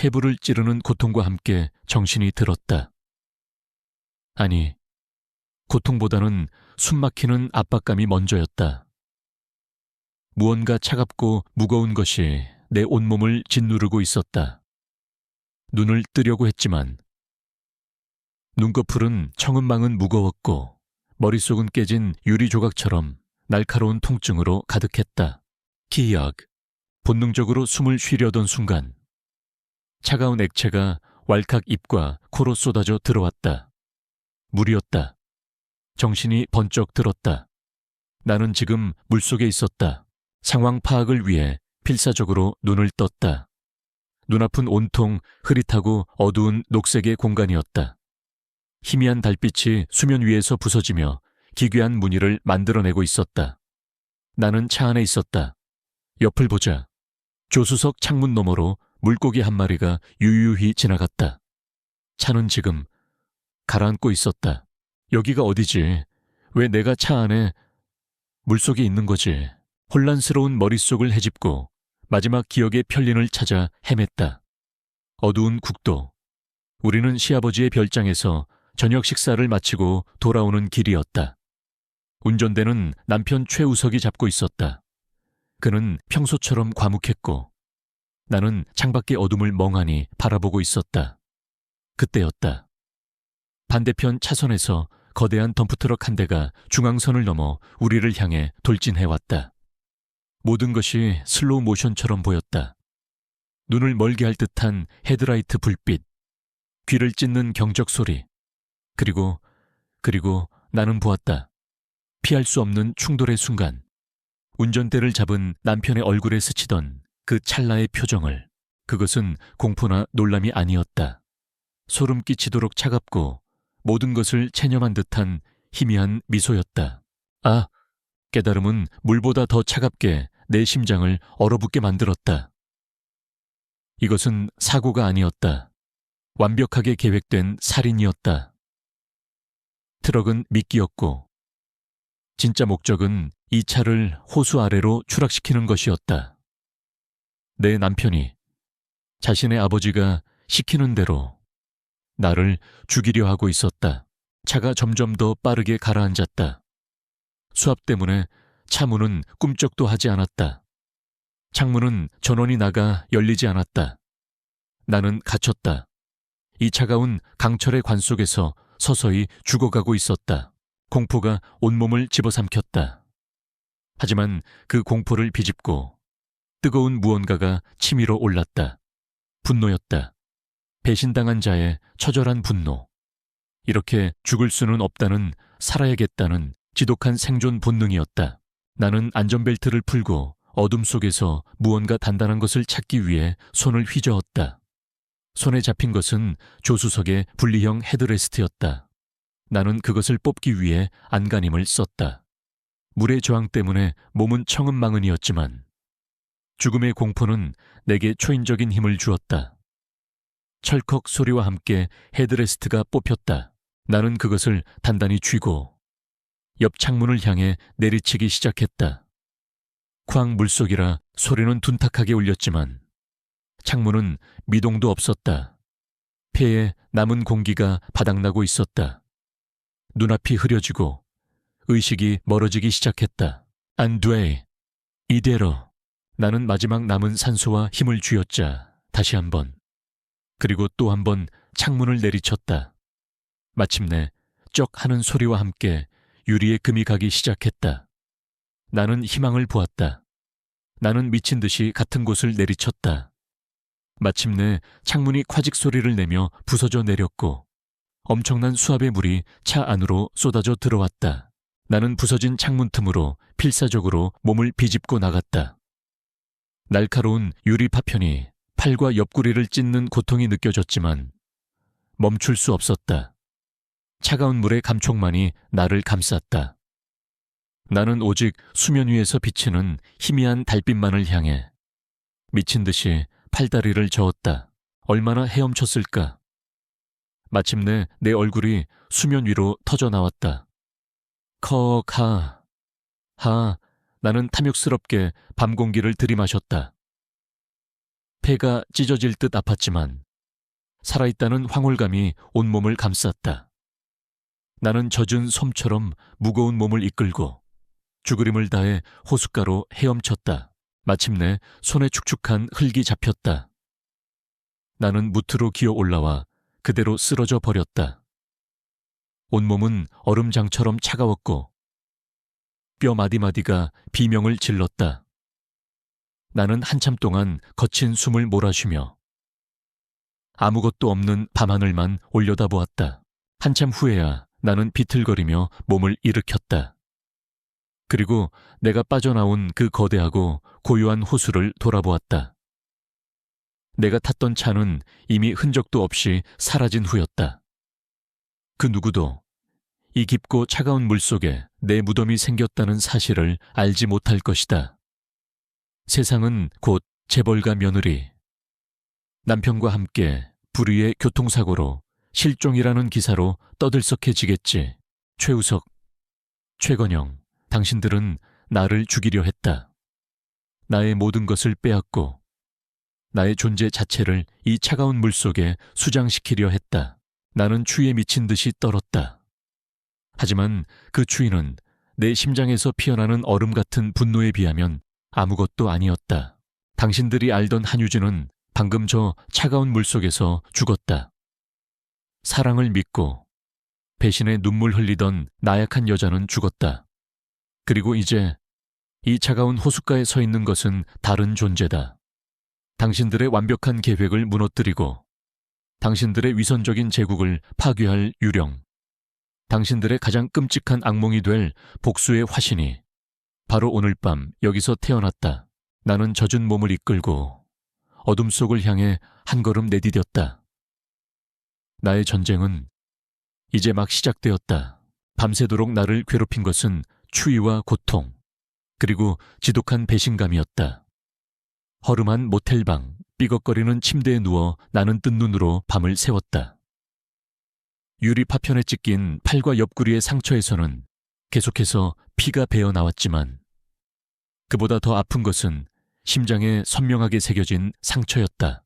폐부를 찌르는 고통과 함께 정신이 들었다. 아니, 고통보다는 숨막히는 압박감이 먼저였다. 무언가 차갑고 무거운 것이 내 온몸을 짓누르고 있었다. 눈을 뜨려고 했지만 눈꺼풀은 청은망은 무거웠고 머릿속은 깨진 유리 조각처럼 날카로운 통증으로 가득했다. 기억. 본능적으로 숨을 쉬려던 순간 차가운 액체가 왈칵 입과 코로 쏟아져 들어왔다. 물이었다. 정신이 번쩍 들었다. 나는 지금 물속에 있었다. 상황 파악을 위해 필사적으로 눈을 떴다. 눈앞은 온통 흐릿하고 어두운 녹색의 공간이었다. 희미한 달빛이 수면 위에서 부서지며 기괴한 무늬를 만들어내고 있었다. 나는 차 안에 있었다. 옆을 보자. 조수석 창문 너머로 물고기 한 마리가 유유히 지나갔다. 차는 지금 가라앉고 있었다. 여기가 어디지? 왜 내가 차 안에 물속에 있는 거지? 혼란스러운 머릿속을 헤집고 마지막 기억의 편린을 찾아 헤맸다. 어두운 국도. 우리는 시아버지의 별장에서 저녁 식사를 마치고 돌아오는 길이었다. 운전대는 남편 최우석이 잡고 있었다. 그는 평소처럼 과묵했고 나는 창밖의 어둠을 멍하니 바라보고 있었다. 그때였다. 반대편 차선에서 거대한 덤프트럭 한 대가 중앙선을 넘어 우리를 향해 돌진해왔다. 모든 것이 슬로우 모션처럼 보였다. 눈을 멀게 할 듯한 헤드라이트 불빛, 귀를 찢는 경적 소리, 그리고 나는 보았다. 피할 수 없는 충돌의 순간, 운전대를 잡은 남편의 얼굴에 스치던 그 찰나의 표정을, 그것은 공포나 놀람이 아니었다. 소름 끼치도록 차갑고 모든 것을 체념한 듯한 희미한 미소였다. 아, 깨달음은 물보다 더 차갑게 내 심장을 얼어붙게 만들었다. 이것은 사고가 아니었다. 완벽하게 계획된 살인이었다. 트럭은 미끼였고 진짜 목적은 이 차를 호수 아래로 추락시키는 것이었다. 내 남편이 자신의 아버지가 시키는 대로 나를 죽이려 하고 있었다. 차가 점점 더 빠르게 가라앉았다. 수압 때문에 차 문은 꿈쩍도 하지 않았다. 창문은 전원이 나가 열리지 않았다. 나는 갇혔다. 이 차가운 강철의 관 속에서 서서히 죽어가고 있었다. 공포가 온몸을 집어삼켰다. 하지만 그 공포를 비집고 뜨거운 무언가가 치밀어 올랐다. 분노였다. 배신당한 자의 처절한 분노. 이렇게 죽을 수는 없다는, 살아야겠다는 지독한 생존 본능이었다. 나는 안전벨트를 풀고 어둠 속에서 무언가 단단한 것을 찾기 위해 손을 휘저었다. 손에 잡힌 것은 조수석의 분리형 헤드레스트였다. 나는 그것을 뽑기 위해 안간힘을 썼다. 물의 저항 때문에 몸은 청은망은이었지만 죽음의 공포는 내게 초인적인 힘을 주었다. 철컥 소리와 함께 헤드레스트가 뽑혔다. 나는 그것을 단단히 쥐고 옆 창문을 향해 내리치기 시작했다. 쾅 물속이라 소리는 둔탁하게 울렸지만 창문은 미동도 없었다. 폐에 남은 공기가 바닥나고 있었다. 눈앞이 흐려지고 의식이 멀어지기 시작했다. 안 돼. 이대로. 나는 마지막 남은 산소와 힘을 쥐었자 다시 한번, 그리고 또 한 번 창문을 내리쳤다. 마침내 쩍 하는 소리와 함께 유리에 금이 가기 시작했다. 나는 희망을 보았다. 나는 미친 듯이 같은 곳을 내리쳤다. 마침내 창문이 콰직 소리를 내며 부서져 내렸고 엄청난 수압의 물이 차 안으로 쏟아져 들어왔다. 나는 부서진 창문 틈으로 필사적으로 몸을 비집고 나갔다. 날카로운 유리 파편이 팔과 옆구리를 찢는 고통이 느껴졌지만 멈출 수 없었다. 차가운 물의 감촉만이 나를 감쌌다. 나는 오직 수면 위에서 비치는 희미한 달빛만을 향해 미친 듯이 팔다리를 저었다. 얼마나 헤엄쳤을까. 마침내 내 얼굴이 수면 위로 터져 나왔다. 나는 탐욕스럽게 밤 공기를 들이마셨다. 폐가 찢어질 듯 아팠지만 살아있다는 황홀감이 온몸을 감쌌다. 나는 젖은 솜처럼 무거운 몸을 이끌고 죽으림을 다해 호숫가로 헤엄쳤다. 마침내 손에 축축한 흙이 잡혔다. 나는 무트로 기어 올라와 그대로 쓰러져 버렸다. 온몸은 얼음장처럼 차가웠고 뼈 마디마디가 비명을 질렀다. 나는 한참 동안 거친 숨을 몰아쉬며 아무것도 없는 밤하늘만 올려다보았다. 한참 후에야 나는 비틀거리며 몸을 일으켰다. 그리고 내가 빠져나온 그 거대하고 고요한 호수를 돌아보았다. 내가 탔던 차는 이미 흔적도 없이 사라진 후였다. 그 누구도 이 깊고 차가운 물속에 내 무덤이 생겼다는 사실을 알지 못할 것이다. 세상은 곧 재벌가 며느리, 남편과 함께 불의의 교통사고로 실종이라는 기사로 떠들썩해지겠지. 최우석, 최건영, 당신들은 나를 죽이려 했다. 나의 모든 것을 빼앗고 나의 존재 자체를 이 차가운 물속에 수장시키려 했다. 나는 추위에 미친 듯이 떨었다. 하지만 그 추위는 내 심장에서 피어나는 얼음 같은 분노에 비하면 아무것도 아니었다. 당신들이 알던 한유진은 방금 저 차가운 물속에서 죽었다. 사랑을 믿고 배신의 눈물 흘리던 나약한 여자는 죽었다. 그리고 이제 이 차가운 호숫가에 서 있는 것은 다른 존재다. 당신들의 완벽한 계획을 무너뜨리고 당신들의 위선적인 제국을 파괴할 유령, 당신들의 가장 끔찍한 악몽이 될 복수의 화신이 바로 오늘 밤 여기서 태어났다. 나는 젖은 몸을 이끌고 어둠 속을 향해 한 걸음 내디뎠다. 나의 전쟁은 이제 막 시작되었다. 밤새도록 나를 괴롭힌 것은 추위와 고통, 그리고 지독한 배신감이었다. 허름한 모텔방, 삐걱거리는 침대에 누워 나는 뜬 눈으로 밤을 새웠다. 유리 파편에 찢긴 팔과 옆구리의 상처에서는 계속해서 피가 배어 나왔지만 그보다 더 아픈 것은 심장에 선명하게 새겨진 상처였다.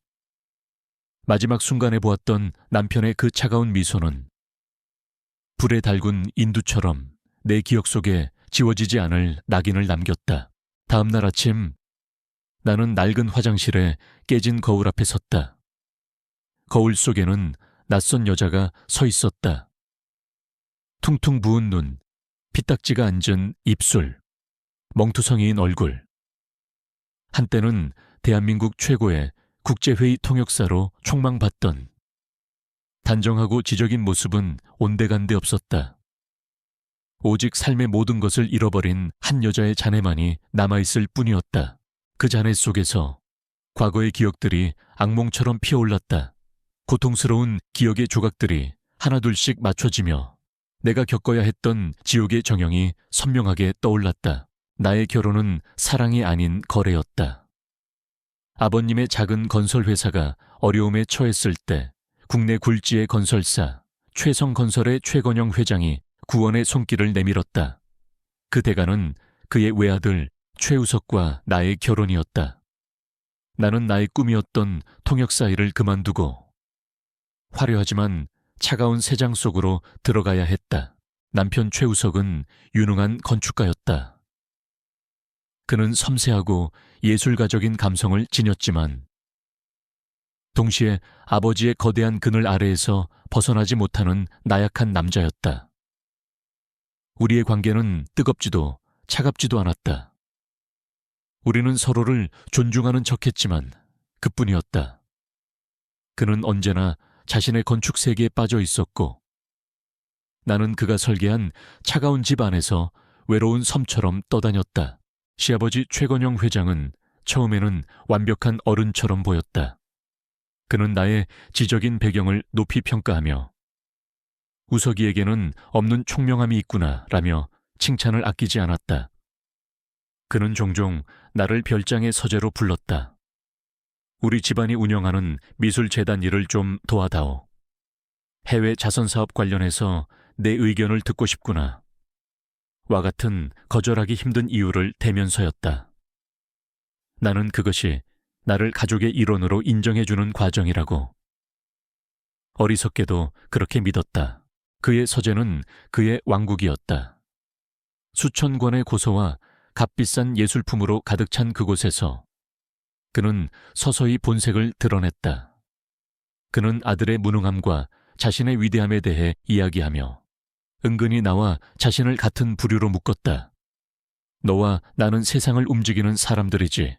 마지막 순간에 보았던 남편의 그 차가운 미소는 불에 달군 인두처럼 내 기억 속에 지워지지 않을 낙인을 남겼다. 다음 날 아침 나는 낡은 화장실에 깨진 거울 앞에 섰다. 거울 속에는 낯선 여자가 서 있었다. 퉁퉁 부은 눈, 피딱지가 앉은 입술, 멍투성이인 얼굴. 한때는 대한민국 최고의 국제회의 통역사로 촉망받던 단정하고 지적인 모습은 온데간데 없었다. 오직 삶의 모든 것을 잃어버린 한 여자의 잔해만이 남아있을 뿐이었다. 그 잔해 속에서 과거의 기억들이 악몽처럼 피어올랐다. 고통스러운 기억의 조각들이 하나둘씩 맞춰지며 내가 겪어야 했던 지옥의 정형이 선명하게 떠올랐다. 나의 결혼은 사랑이 아닌 거래였다. 아버님의 작은 건설회사가 어려움에 처했을 때 국내 굴지의 건설사 최성건설의 최건영 회장이 구원의 손길을 내밀었다. 그 대가는 그의 외아들 최우석과 나의 결혼이었다. 나는 나의 꿈이었던 통역사 일을 그만두고 화려하지만 차가운 세장 속으로 들어가야 했다. 남편 최우석은 유능한 건축가였다. 그는 섬세하고 예술가적인 감성을 지녔지만 동시에 아버지의 거대한 그늘 아래에서 벗어나지 못하는 나약한 남자였다. 우리의 관계는 뜨겁지도 차갑지도 않았다. 우리는 서로를 존중하는 척했지만 그뿐이었다. 그는 언제나 자신의 건축 세계에 빠져 있었고 나는 그가 설계한 차가운 집 안에서 외로운 섬처럼 떠다녔다. 시아버지 최건영 회장은 처음에는 완벽한 어른처럼 보였다. 그는 나의 지적인 배경을 높이 평가하며 우석이에게는 없는 총명함이 있구나 라며 칭찬을 아끼지 않았다. 그는 종종 나를 별장의 서재로 불렀다. 우리 집안이 운영하는 미술재단 일을 좀 도와다오. 해외 자선사업 관련해서 내 의견을 듣고 싶구나. 와 같은 거절하기 힘든 이유를 대면서였다. 나는 그것이 나를 가족의 일원으로 인정해주는 과정이라고. 어리석게도 그렇게 믿었다. 그의 서재는 그의 왕국이었다. 수천 권의 고서와 값비싼 예술품으로 가득 찬 그곳에서 그는 서서히 본색을 드러냈다. 그는 아들의 무능함과 자신의 위대함에 대해 이야기하며 은근히 나와 자신을 같은 부류로 묶었다. 너와 나는 세상을 움직이는 사람들이지.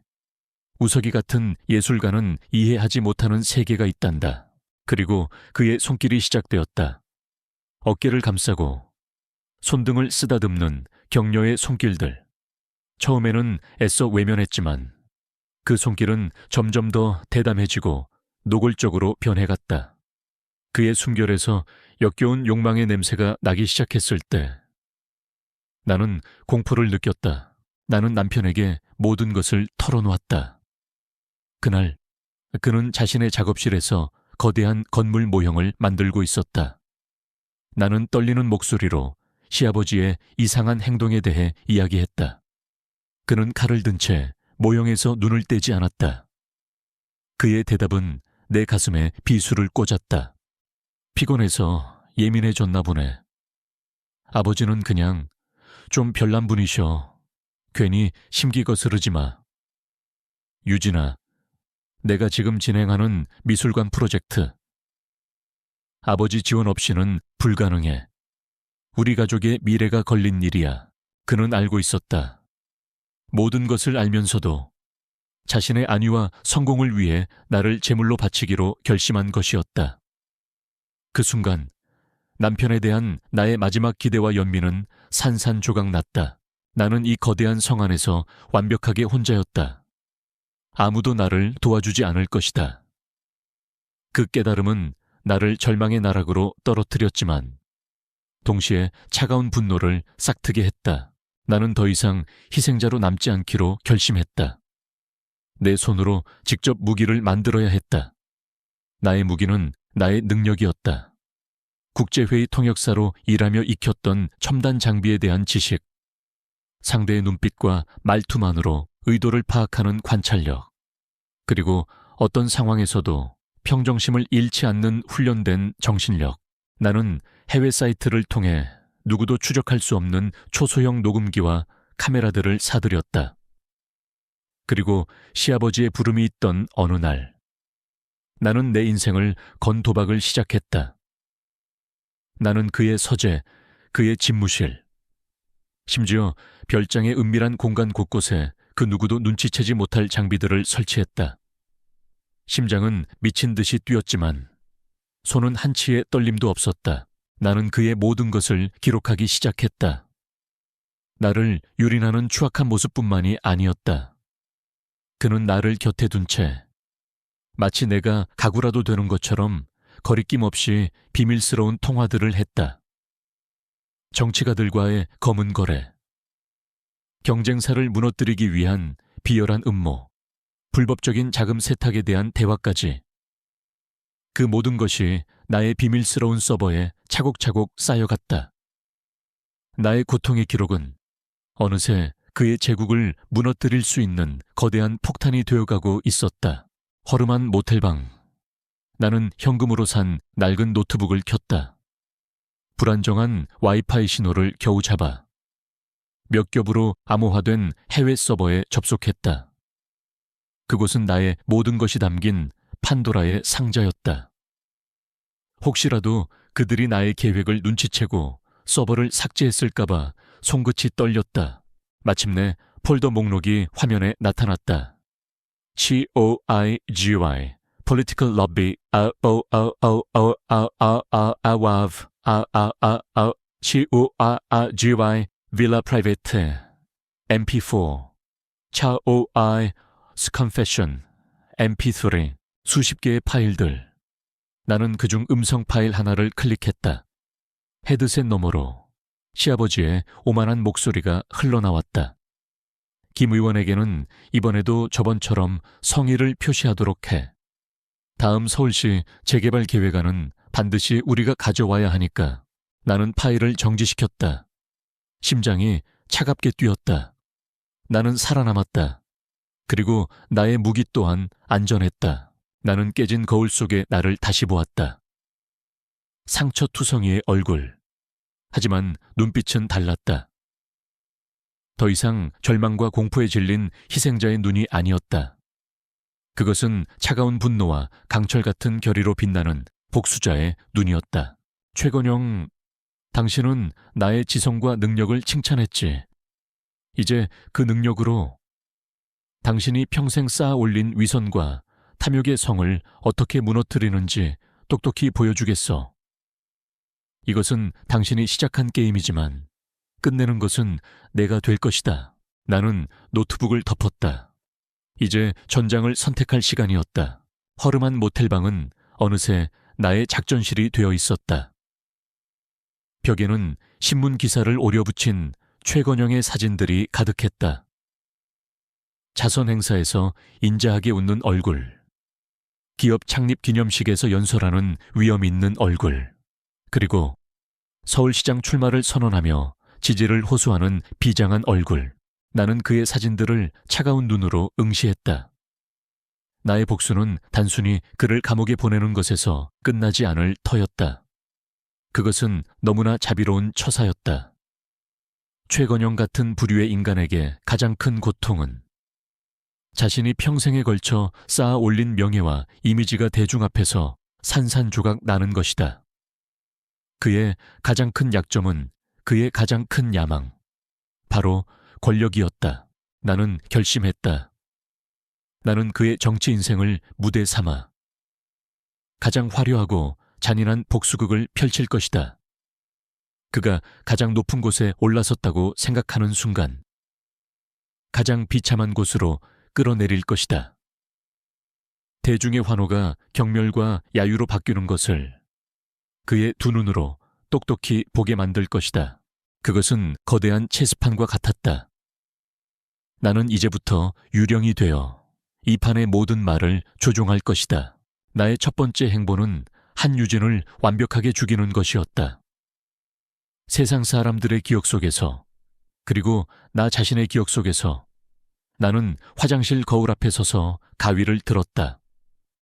우석이 같은 예술가는 이해하지 못하는 세계가 있단다. 그리고 그의 손길이 시작되었다. 어깨를 감싸고 손등을 쓰다듬는 격려의 손길들. 처음에는 애써 외면했지만 그 손길은 점점 더 대담해지고 노골적으로 변해갔다. 그의 숨결에서 역겨운 욕망의 냄새가 나기 시작했을 때 나는 공포를 느꼈다. 나는 남편에게 모든 것을 털어놓았다. 그날 그는 자신의 작업실에서 거대한 건물 모형을 만들고 있었다. 나는 떨리는 목소리로 시아버지의 이상한 행동에 대해 이야기했다. 그는 칼을 든 채 모형에서 눈을 떼지 않았다. 그의 대답은 내 가슴에 비수를 꽂았다. 피곤해서 예민해졌나 보네. 아버지는 그냥 좀 별난 분이셔. 괜히 심기 거스르지 마. 유진아, 내가 지금 진행하는 미술관 프로젝트. 아버지 지원 없이는 불가능해. 우리 가족의 미래가 걸린 일이야. 그는 알고 있었다. 모든 것을 알면서도 자신의 안위와 성공을 위해 나를 제물로 바치기로 결심한 것이었다. 그 순간 남편에 대한 나의 마지막 기대와 연민은 산산조각 났다. 나는 이 거대한 성 안에서 완벽하게 혼자였다. 아무도 나를 도와주지 않을 것이다. 그 깨달음은 나를 절망의 나락으로 떨어뜨렸지만 동시에 차가운 분노를 싹트게 했다. 나는 더 이상 희생자로 남지 않기로 결심했다. 내 손으로 직접 무기를 만들어야 했다. 나의 무기는 나의 능력이었다. 국제회의 통역사로 일하며 익혔던 첨단 장비에 대한 지식, 상대의 눈빛과 말투만으로 의도를 파악하는 관찰력, 그리고 어떤 상황에서도 평정심을 잃지 않는 훈련된 정신력. 나는 해외 사이트를 통해 누구도 추적할 수 없는 초소형 녹음기와 카메라들을 사들였다. 그리고 시아버지의 부름이 있던 어느 날, 나는 내 인생을 건 도박을 시작했다. 나는 그의 서재, 그의 집무실, 심지어 별장의 은밀한 공간 곳곳에 그 누구도 눈치채지 못할 장비들을 설치했다. 심장은 미친 듯이 뛰었지만 손은 한치의 떨림도 없었다. 나는 그의 모든 것을 기록하기 시작했다. 나를 유린하는 추악한 모습뿐만이 아니었다. 그는 나를 곁에 둔 채 마치 내가 가구라도 되는 것처럼 거리낌 없이 비밀스러운 통화들을 했다. 정치가들과의 검은 거래, 경쟁사를 무너뜨리기 위한 비열한 음모, 불법적인 자금 세탁에 대한 대화까지. 그 모든 것이 나의 비밀스러운 서버에 차곡차곡 쌓여갔다. 나의 고통의 기록은 어느새 그의 제국을 무너뜨릴 수 있는 거대한 폭탄이 되어가고 있었다. 허름한 모텔방. 나는 현금으로 산 낡은 노트북을 켰다. 불안정한 와이파이 신호를 겨우 잡아 몇 겹으로 암호화된 해외 서버에 접속했다. 그곳은 나의 모든 것이 담긴 판도라의 상자였다. 혹시라도 그들이 나의 계획을 눈치채고 서버를 삭제했을까봐 손끝이 떨렸다. 마침내 폴더 목록이 화면에 나타났다. GOIGY Political Lobby GOIGY Villa Private MP4 차오아이 Confession MP3 수십 개의 파일들. 나는 그중 음성 파일 하나를 클릭했다. 헤드셋 너머로 시아버지의 오만한 목소리가 흘러나왔다. 김 의원에게는 이번에도 저번처럼 성의를 표시하도록 해. 다음 서울시 재개발 계획안은 반드시 우리가 가져와야 하니까. 나는 파일을 정지시켰다. 심장이 차갑게 뛰었다. 나는 살아남았다. 그리고 나의 무기 또한 안전했다. 나는 깨진 거울 속에 나를 다시 보았다. 상처투성이의 얼굴. 하지만 눈빛은 달랐다. 더 이상 절망과 공포에 질린 희생자의 눈이 아니었다. 그것은 차가운 분노와 강철 같은 결의로 빛나는 복수자의 눈이었다. 최건영, 당신은 나의 지성과 능력을 칭찬했지. 이제 그 능력으로 당신이 평생 쌓아 올린 위선과 탐욕의 성을 어떻게 무너뜨리는지 똑똑히 보여주겠어. 이것은 당신이 시작한 게임이지만 끝내는 것은 내가 될 것이다. 나는 노트북을 덮었다. 이제 전장을 선택할 시간이었다. 허름한 모텔방은 어느새 나의 작전실이 되어 있었다. 벽에는 신문 기사를 오려붙인 최건영의 사진들이 가득했다. 자선 행사에서 인자하게 웃는 얼굴, 기업 창립 기념식에서 연설하는 위험 있는 얼굴, 그리고 서울시장 출마를 선언하며 지지를 호소하는 비장한 얼굴. 나는 그의 사진들을 차가운 눈으로 응시했다. 나의 복수는 단순히 그를 감옥에 보내는 것에서 끝나지 않을 터였다. 그것은 너무나 자비로운 처사였다. 최건영 같은 부류의 인간에게 가장 큰 고통은 자신이 평생에 걸쳐 쌓아 올린 명예와 이미지가 대중 앞에서 산산조각 나는 것이다. 그의 가장 큰 약점은 그의 가장 큰 야망, 바로 권력이었다. 나는 결심했다. 나는 그의 정치 인생을 무대 삼아 가장 화려하고 잔인한 복수극을 펼칠 것이다. 그가 가장 높은 곳에 올라섰다고 생각하는 순간 가장 비참한 곳으로 끌어내릴 것이다. 대중의 환호가 경멸과 야유로 바뀌는 것을 그의 두 눈으로 똑똑히 보게 만들 것이다. 그것은 거대한 체스판과 같았다. 나는 이제부터 유령이 되어 이 판의 모든 말을 조종할 것이다. 나의 첫 번째 행보는 한유진을 완벽하게 죽이는 것이었다. 세상 사람들의 기억 속에서, 그리고 나 자신의 기억 속에서 나는 화장실 거울 앞에 서서 가위를 들었다.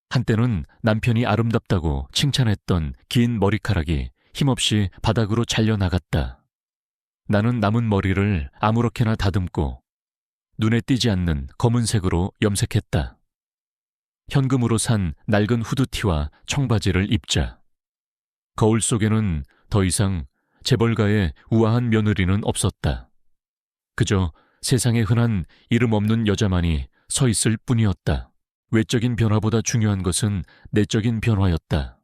한때는 남편이 아름답다고 칭찬했던 긴 머리카락이 힘없이 바닥으로 잘려나갔다. 나는 남은 머리를 아무렇게나 다듬고 눈에 띄지 않는 검은색으로 염색했다. 현금으로 산 낡은 후드티와 청바지를 입자. 거울 속에는 더 이상 재벌가의 우아한 며느리는 없었다. 그저 세상에 흔한 이름 없는 여자만이 서 있을 뿐이었다. 외적인 변화보다 중요한 것은 내적인 변화였다.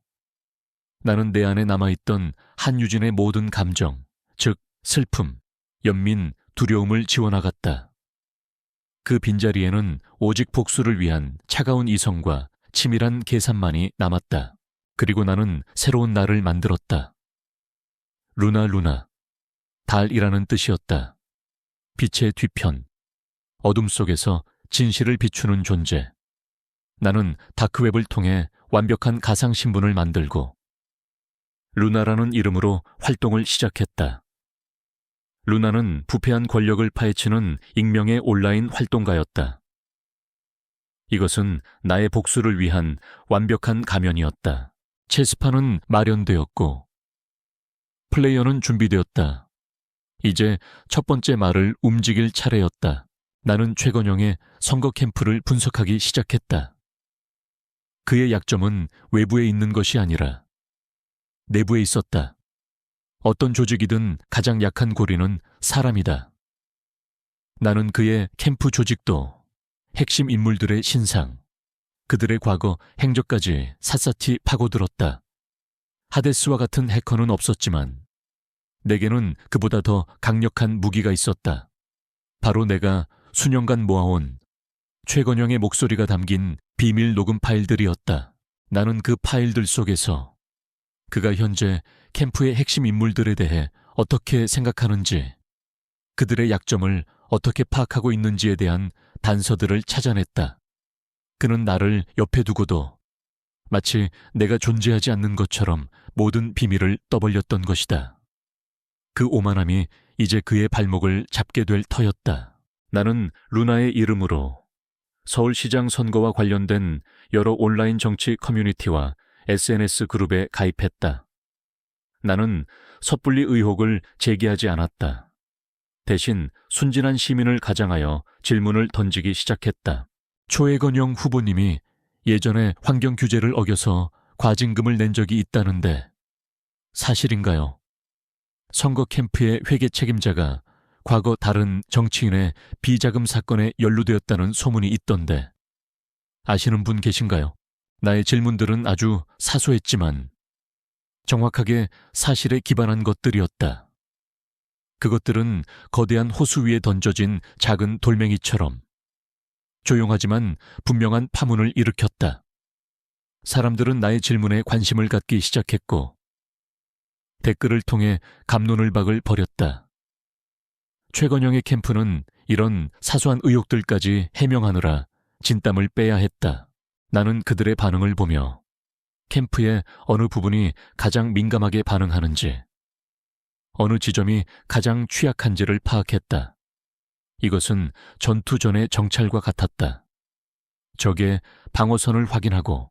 나는 내 안에 남아있던 한유진의 모든 감정, 즉 슬픔, 연민, 두려움을 지워나갔다. 그 빈자리에는 오직 복수를 위한 차가운 이성과 치밀한 계산만이 남았다. 그리고 나는 새로운 나를 만들었다. 루나, 달이라는 뜻이었다. 빛의 뒤편, 어둠 속에서 진실을 비추는 존재. 나는 다크웹을 통해 완벽한 가상신분을 만들고 루나라는 이름으로 활동을 시작했다. 루나는 부패한 권력을 파헤치는 익명의 온라인 활동가였다. 이것은 나의 복수를 위한 완벽한 가면이었다. 체스판은 마련되었고 플레이어는 준비되었다. 이제 첫 번째 말을 움직일 차례였다. 나는 최건영의 선거 캠프를 분석하기 시작했다. 그의 약점은 외부에 있는 것이 아니라 내부에 있었다. 어떤 조직이든 가장 약한 고리는 사람이다. 나는 그의 캠프 조직도, 핵심 인물들의 신상, 그들의 과거 행적까지 샅샅이 파고들었다. 하데스와 같은 해커는 없었지만 내게는 그보다 더 강력한 무기가 있었다. 바로 내가 수년간 모아온 최건영의 목소리가 담긴 비밀 녹음 파일들이었다. 나는 그 파일들 속에서 그가 현재 캠프의 핵심 인물들에 대해 어떻게 생각하는지, 그들의 약점을 어떻게 파악하고 있는지에 대한 단서들을 찾아냈다. 그는 나를 옆에 두고도 마치 내가 존재하지 않는 것처럼 모든 비밀을 떠벌렸던 것이다. 그 오만함이 이제 그의 발목을 잡게 될 터였다. 나는 루나의 이름으로 서울시장 선거와 관련된 여러 온라인 정치 커뮤니티와 SNS 그룹에 가입했다. 나는 섣불리 의혹을 제기하지 않았다. 대신 순진한 시민을 가장하여 질문을 던지기 시작했다. 초혜건영 후보님이 예전에 환경 규제를 어겨서 과징금을 낸 적이 있다는데 사실인가요? 선거 캠프의 회계 책임자가 과거 다른 정치인의 비자금 사건에 연루되었다는 소문이 있던데 아시는 분 계신가요? 나의 질문들은 아주 사소했지만 정확하게 사실에 기반한 것들이었다. 그것들은 거대한 호수 위에 던져진 작은 돌멩이처럼 조용하지만 분명한 파문을 일으켰다. 사람들은 나의 질문에 관심을 갖기 시작했고 댓글을 통해 갑론을박을 벌였다. 최건영의 캠프는 이런 사소한 의혹들까지 해명하느라 진땀을 빼야 했다. 나는 그들의 반응을 보며 캠프의 어느 부분이 가장 민감하게 반응하는지, 어느 지점이 가장 취약한지를 파악했다. 이것은 전투 전의 정찰과 같았다. 적의 방어선을 확인하고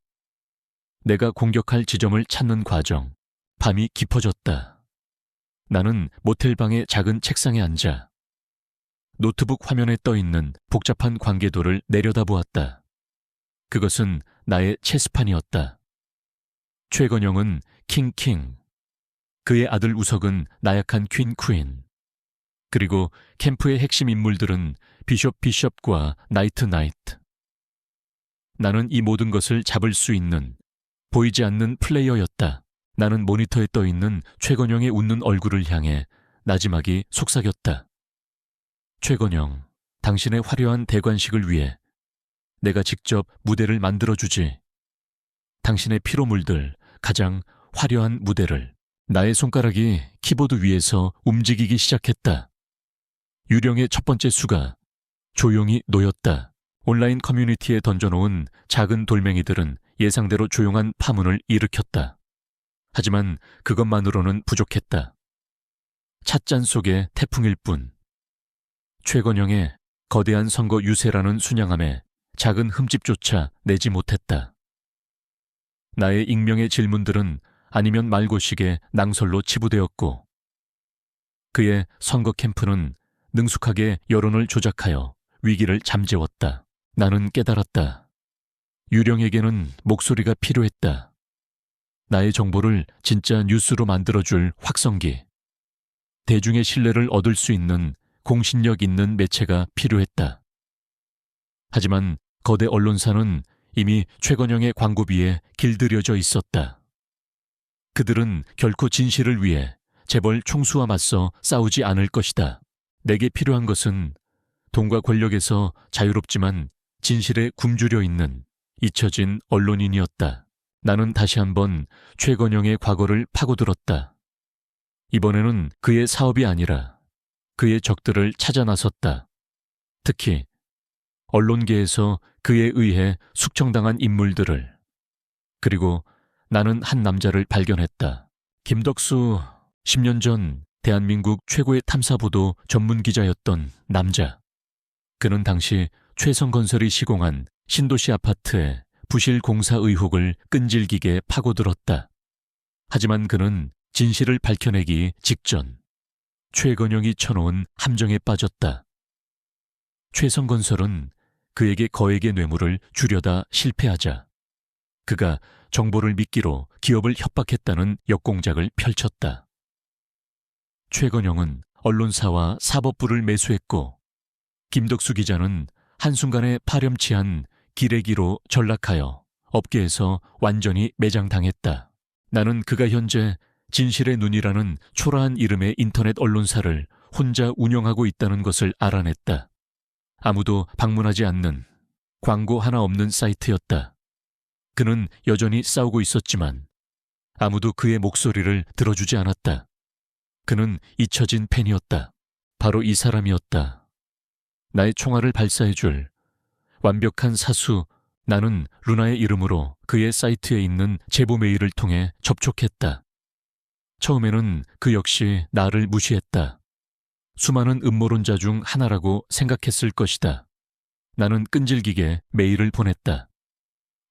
내가 공격할 지점을 찾는 과정. 밤이 깊어졌다. 나는 모텔방의 작은 책상에 앉아 노트북 화면에 떠있는 복잡한 관계도를 내려다보았다. 그것은 나의 체스판이었다. 최건영은 킹, 그의 아들 우석은 나약한 퀸, 그리고 캠프의 핵심 인물들은 비숍과 나이트. 나는 이 모든 것을 잡을 수 있는 보이지 않는 플레이어였다. 나는 모니터에 떠있는 최건영의 웃는 얼굴을 향해 나지막이 속삭였다. 최건영, 당신의 화려한 대관식을 위해 내가 직접 무대를 만들어주지. 당신의 피로 물들 가장 화려한 무대를. 나의 손가락이 키보드 위에서 움직이기 시작했다. 유령의 첫 번째 수가 조용히 놓였다. 온라인 커뮤니티에 던져놓은 작은 돌멩이들은 예상대로 조용한 파문을 일으켰다. 하지만 그것만으로는 부족했다. 찻잔 속의 태풍일 뿐. 최건영의 거대한 선거 유세라는 순양함에 작은 흠집조차 내지 못했다. 나의 익명의 질문들은 아니면 말고식의 낭설로 치부되었고 그의 선거 캠프는 능숙하게 여론을 조작하여 위기를 잠재웠다. 나는 깨달았다. 유령에게는 목소리가 필요했다. 나의 정보를 진짜 뉴스로 만들어줄 확성기. 대중의 신뢰를 얻을 수 있는 공신력 있는 매체가 필요했다. 하지만 거대 언론사는 이미 최건영의 광고비에 길들여져 있었다. 그들은 결코 진실을 위해 재벌 총수와 맞서 싸우지 않을 것이다. 내게 필요한 것은 돈과 권력에서 자유롭지만 진실에 굶주려 있는 잊혀진 언론인이었다. 나는 다시 한번 최건영의 과거를 파고들었다. 이번에는 그의 사업이 아니라 그의 적들을 찾아 나섰다. 특히 언론계에서 그에 의해 숙청당한 인물들을. 그리고 나는 한 남자를 발견했다. 김덕수, 10년 전 대한민국 최고의 탐사보도 전문기자였던 남자. 그는 당시 최성건설이 시공한 신도시 아파트에 부실 공사 의혹을 끈질기게 파고들었다. 하지만 그는 진실을 밝혀내기 직전 최건영이 쳐놓은 함정에 빠졌다. 최성건설은 그에게 거액의 뇌물을 주려다 실패하자 그가 정보를 미끼로 기업을 협박했다는 역공작을 펼쳤다. 최건영은 언론사와 사법부를 매수했고 김덕수 기자는 한순간에 파렴치한 기레기로 전락하여 업계에서 완전히 매장당했다. 나는 그가 현재 진실의 눈이라는 초라한 이름의 인터넷 언론사를 혼자 운영하고 있다는 것을 알아냈다. 아무도 방문하지 않는 광고 하나 없는 사이트였다. 그는 여전히 싸우고 있었지만 아무도 그의 목소리를 들어주지 않았다. 그는 잊혀진 팬이었다. 바로 이 사람이었다. 나의 총알을 발사해줄 완벽한 사수. 나는 루나의 이름으로 그의 사이트에 있는 제보 메일을 통해 접촉했다. 처음에는 그 역시 나를 무시했다. 수많은 음모론자 중 하나라고 생각했을 것이다. 나는 끈질기게 메일을 보냈다.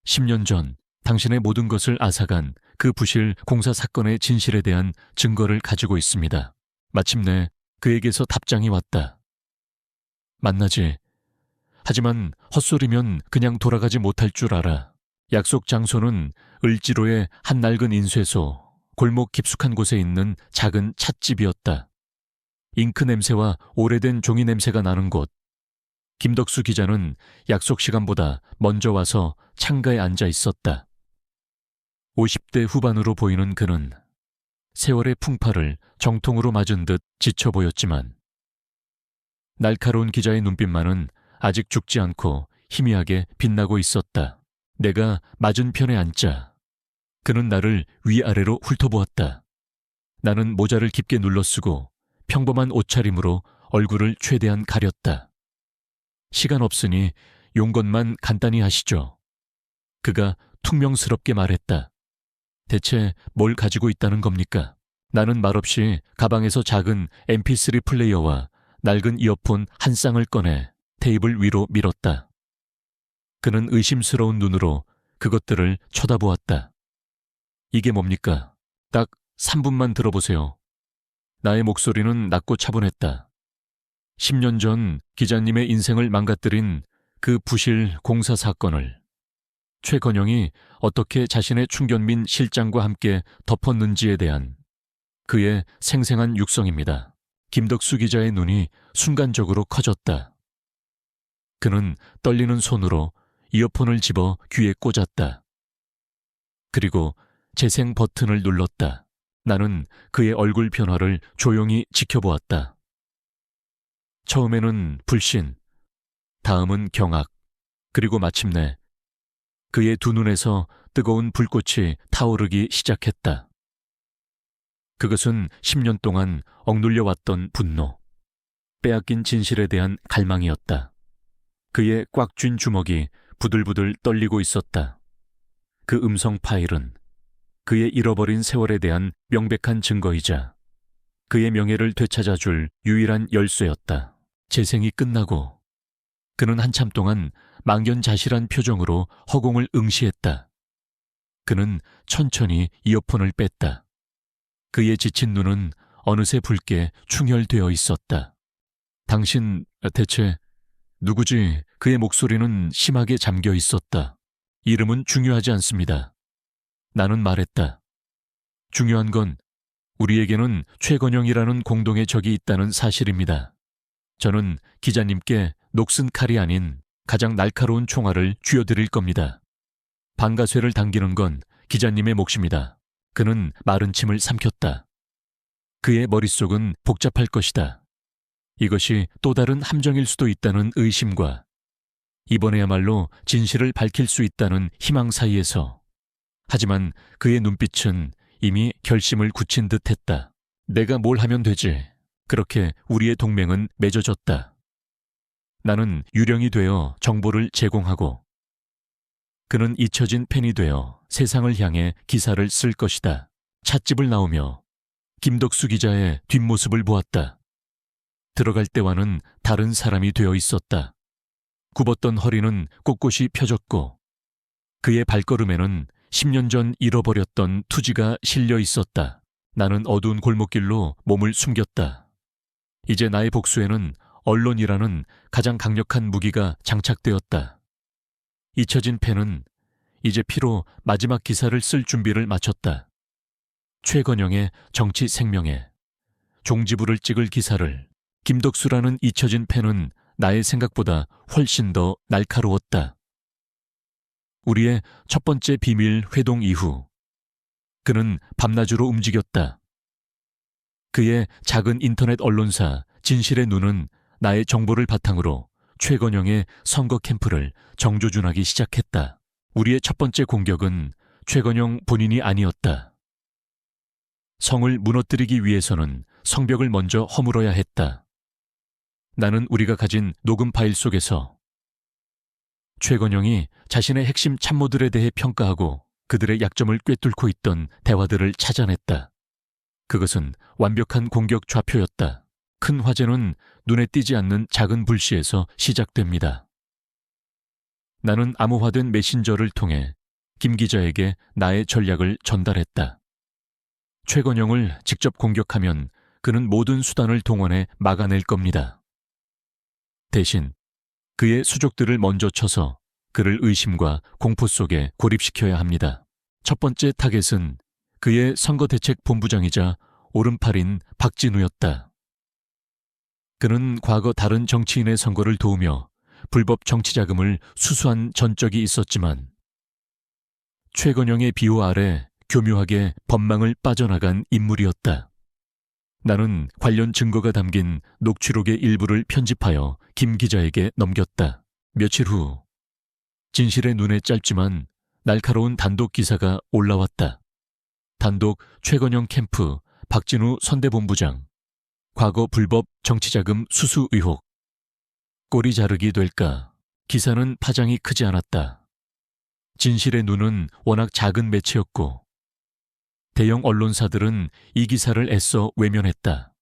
10년 전 당신의 모든 것을 앗아간 그 부실 공사 사건의 진실에 대한 증거를 가지고 있습니다. 마침내 그에게서 답장이 왔다. 만나지. 하지만 헛소리면 그냥 돌아가지 못할 줄 알아. 약속 장소는 을지로의 한 낡은 인쇄소, 골목 깊숙한 곳에 있는 작은 찻집이었다. 잉크 냄새와 오래된 종이 냄새가 나는 곳. 김덕수 기자는 약속 시간보다 먼저 와서 창가에 앉아 있었다. 50대 후반으로 보이는 그는 세월의 풍파를 정통으로 맞은 듯 지쳐 보였지만 날카로운 기자의 눈빛만은 아직 죽지 않고 희미하게 빛나고 있었다. 내가 맞은편에 앉자 그는 나를 위아래로 훑어보았다. 나는 모자를 깊게 눌러쓰고 평범한 옷차림으로 얼굴을 최대한 가렸다. 시간 없으니 용건만 간단히 하시죠. 그가 퉁명스럽게 말했다. 대체 뭘 가지고 있다는 겁니까? 나는 말없이 가방에서 작은 mp3 플레이어와 낡은 이어폰 한 쌍을 꺼내 테이블 위로 밀었다. 그는 의심스러운 눈으로 그것들을 쳐다보았다. 이게 뭡니까? 딱 3분만 들어보세요. 나의 목소리는 낮고 차분했다. 10년 전 기자님의 인생을 망가뜨린 그 부실 공사 사건을 최건영이 어떻게 자신의 충견민 실장과 함께 덮었는지에 대한 그의 생생한 육성입니다. 김덕수 기자의 눈이 순간적으로 커졌다. 그는 떨리는 손으로 이어폰을 집어 귀에 꽂았다. 그리고 재생 버튼을 눌렀다. 나는 그의 얼굴 변화를 조용히 지켜보았다. 처음에는 불신, 다음은 경악, 그리고 마침내 그의 두 눈에서 뜨거운 불꽃이 타오르기 시작했다. 그것은 10년 동안 억눌려 왔던 분노, 빼앗긴 진실에 대한 갈망이었다. 그의 꽉 쥔 주먹이 부들부들 떨리고 있었다. 그 음성 파일은 그의 잃어버린 세월에 대한 명백한 증거이자 그의 명예를 되찾아줄 유일한 열쇠였다. 재생이 끝나고 그는 한참 동안 망연자실한 표정으로 허공을 응시했다. 그는 천천히 이어폰을 뺐다. 그의 지친 눈은 어느새 붉게 충혈되어 있었다. 당신 대체 누구지? 그의 목소리는 심하게 잠겨 있었다. 이름은 중요하지 않습니다. 나는 말했다. 중요한 건 우리에게는 최건영이라는 공동의 적이 있다는 사실입니다. 저는 기자님께 녹슨 칼이 아닌 가장 날카로운 총알을 쥐어드릴 겁니다. 방가쇠를 당기는 건 기자님의 몫입니다. 그는 마른 침을 삼켰다. 그의 머릿속은 복잡할 것이다. 이것이 또 다른 함정일 수도 있다는 의심과 이번에야말로 진실을 밝힐 수 있다는 희망 사이에서 하지만 그의 눈빛은 이미 결심을 굳힌 듯했다. 내가 뭘 하면 되지. 그렇게 우리의 동맹은 맺어졌다. 나는 유령이 되어 정보를 제공하고 그는 잊혀진 펜이 되어 세상을 향해 기사를 쓸 것이다. 찻집을 나오며 김덕수 기자의 뒷모습을 보았다. 들어갈 때와는 다른 사람이 되어 있었다. 굽었던 허리는 꼿꼿이 펴졌고 그의 발걸음에는 10년 전 잃어버렸던 투지가 실려 있었다. 나는 어두운 골목길로 몸을 숨겼다. 이제 나의 복수에는 언론이라는 가장 강력한 무기가 장착되었다. 잊혀진 펜은 이제 피로 마지막 기사를 쓸 준비를 마쳤다. 최건영의 정치 생명에 종지부를 찍을 기사를 김덕수라는 잊혀진 펜은 나의 생각보다 훨씬 더 날카로웠다. 우리의 첫 번째 비밀 회동 이후 그는 밤낮으로 움직였다. 그의 작은 인터넷 언론사 진실의 눈은 나의 정보를 바탕으로 최건영의 선거 캠프를 정조준하기 시작했다. 우리의 첫 번째 공격은 최건영 본인이 아니었다. 성을 무너뜨리기 위해서는 성벽을 먼저 허물어야 했다. 나는 우리가 가진 녹음 파일 속에서 최건영이 자신의 핵심 참모들에 대해 평가하고 그들의 약점을 꿰뚫고 있던 대화들을 찾아냈다. 그것은 완벽한 공격 좌표였다. 큰 화제는 눈에 띄지 않는 작은 불씨에서 시작됩니다. 나는 암호화된 메신저를 통해 김 기자에게 나의 전략을 전달했다. 최건영을 직접 공격하면 그는 모든 수단을 동원해 막아낼 겁니다. 대신 그의 수족들을 먼저 쳐서 그를 의심과 공포 속에 고립시켜야 합니다. 첫 번째 타겟은 그의 선거대책본부장이자 오른팔인 박진우였다. 그는 과거 다른 정치인의 선거를 도우며 불법 정치 자금을 수수한 전적이 있었지만 최건영의 비호 아래 교묘하게 법망을 빠져나간 인물이었다. 나는 관련 증거가 담긴 녹취록의 일부를 편집하여 김 기자에게 넘겼다. 며칠 후 진실의 눈에 짧지만 날카로운 단독 기사가 올라왔다. 단독 최건영 캠프 박진우 선대본부장 과거 불법 정치자금 수수 의혹. 꼬리 자르기 될까? 기사는 파장이 크지 않았다. 진실의 눈은 워낙 작은 매체였고 대형 언론사들은 이 기사를 애써 외면했다.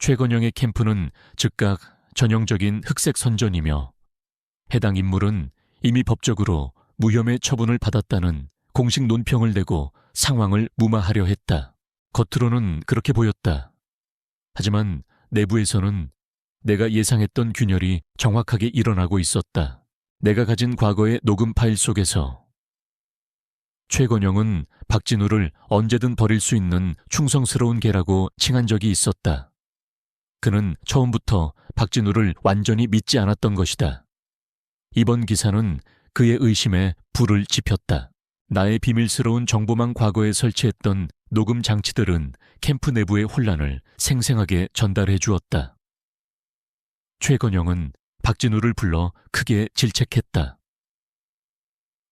최건영의 캠프는 즉각 전형적인 흑색 선전이며 해당 인물은 이미 법적으로 무혐의 처분을 받았다는 공식 논평을 내고 상황을 무마하려 했다. 겉으로는 그렇게 보였다. 하지만 내부에서는 내가 예상했던 균열이 정확하게 일어나고 있었다. 내가 가진 과거의 녹음 파일 속에서 최건영은 박진우를 언제든 버릴 수 있는 충성스러운 개라고 칭한 적이 있었다. 그는 처음부터 박진우를 완전히 믿지 않았던 것이다. 이번 기사는 그의 의심에 불을 지폈다. 나의 비밀스러운 정보망 과거에 설치했던 녹음 장치들은 캠프 내부의 혼란을 생생하게 전달해 주었다. 최건영은 박진우를 불러 크게 질책했다.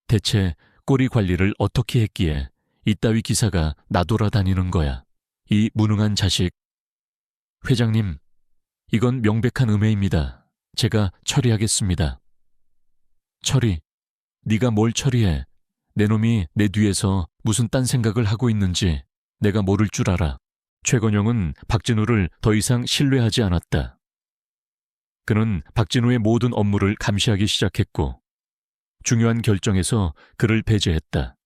대체 꼬리 관리를 어떻게 했기에 이따위 기사가 나돌아다니는 거야. 이 무능한 자식. 회장님, 이건 명백한 음해입니다. 제가 처리하겠습니다. 처리? 네가 뭘 처리해? 내 놈이 내 뒤에서 무슨 딴 생각을 하고 있는지 내가 모를 줄 알아. 최건영은 박진우를 더 이상 신뢰하지 않았다. 그는 박진우의 모든 업무를 감시하기 시작했고 중요한 결정에서 그를 배제했다.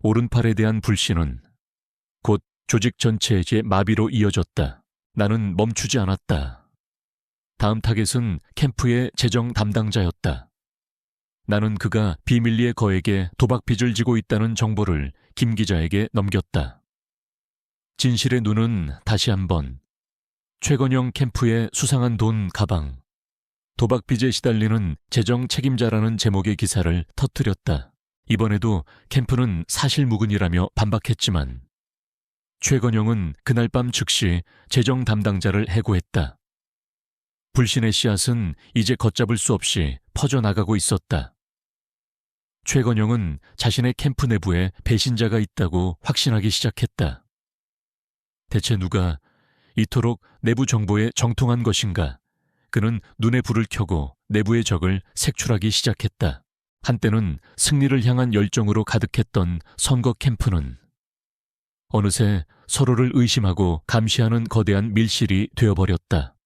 오른팔에 대한 불신은 곧 조직 전체의 마비로 이어졌다. 나는 멈추지 않았다. 다음 타겟은 캠프의 재정 담당자였다. 나는 그가 비밀리에 거액의 도박빚을 지고 있다는 정보를 김 기자에게 넘겼다. 진실의 눈은 다시 한번 최건영 캠프의 수상한 돈 가방, 도박빚에 시달리는 재정 책임자라는 제목의 기사를 터뜨렸다. 이번에도 캠프는 사실무근이라며 반박했지만 최건영은 그날 밤 즉시 재정 담당자를 해고했다. 불신의 씨앗은 이제 걷잡을 수 없이 퍼져나가고 있었다. 최건영은 자신의 캠프 내부에 배신자가 있다고 확신하기 시작했다. 대체 누가 이토록 내부 정보에 정통한 것인가? 그는 눈에 불을 켜고 내부의 적을 색출하기 시작했다. 한때는 승리를 향한 열정으로 가득했던 선거 캠프는 어느새 서로를 의심하고 감시하는 거대한 밀실이 되어버렸다.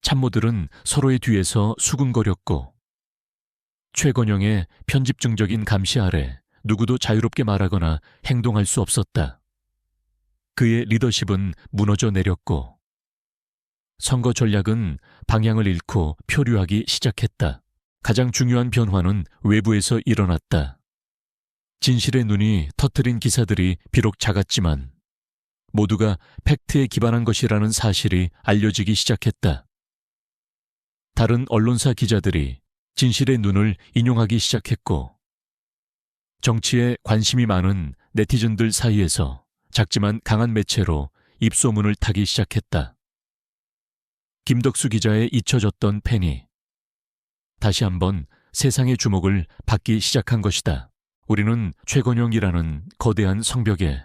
참모들은 서로의 뒤에서 수군거렸고 최건영의 편집증적인 감시 아래 누구도 자유롭게 말하거나 행동할 수 없었다. 그의 리더십은 무너져 내렸고 선거 전략은 방향을 잃고 표류하기 시작했다. 가장 중요한 변화는 외부에서 일어났다. 진실의 눈이 터뜨린 기사들이 비록 작았지만 모두가 팩트에 기반한 것이라는 사실이 알려지기 시작했다. 다른 언론사 기자들이 진실의 눈을 인용하기 시작했고 정치에 관심이 많은 네티즌들 사이에서 작지만 강한 매체로 입소문을 타기 시작했다. 김덕수 기자의 잊혀졌던 팬이 다시 한번 세상의 주목을 받기 시작한 것이다. 우리는 최건영이라는 거대한 성벽에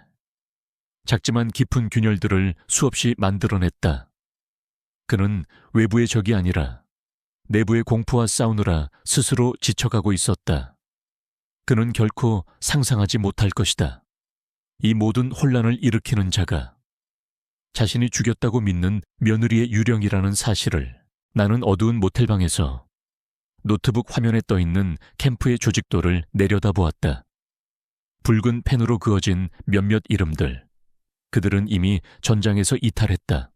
작지만 깊은 균열들을 수없이 만들어냈다. 그는 외부의 적이 아니라 내부의 공포와 싸우느라 스스로 지쳐가고 있었다. 그는 결코 상상하지 못할 것이다. 이 모든 혼란을 일으키는 자가 자신이 죽였다고 믿는 며느리의 유령이라는 사실을. 나는 어두운 모텔방에서 노트북 화면에 떠있는 캠프의 조직도를 내려다보았다. 붉은 펜으로 그어진 몇몇 이름들. 그들은 이미 전장에서 이탈했다.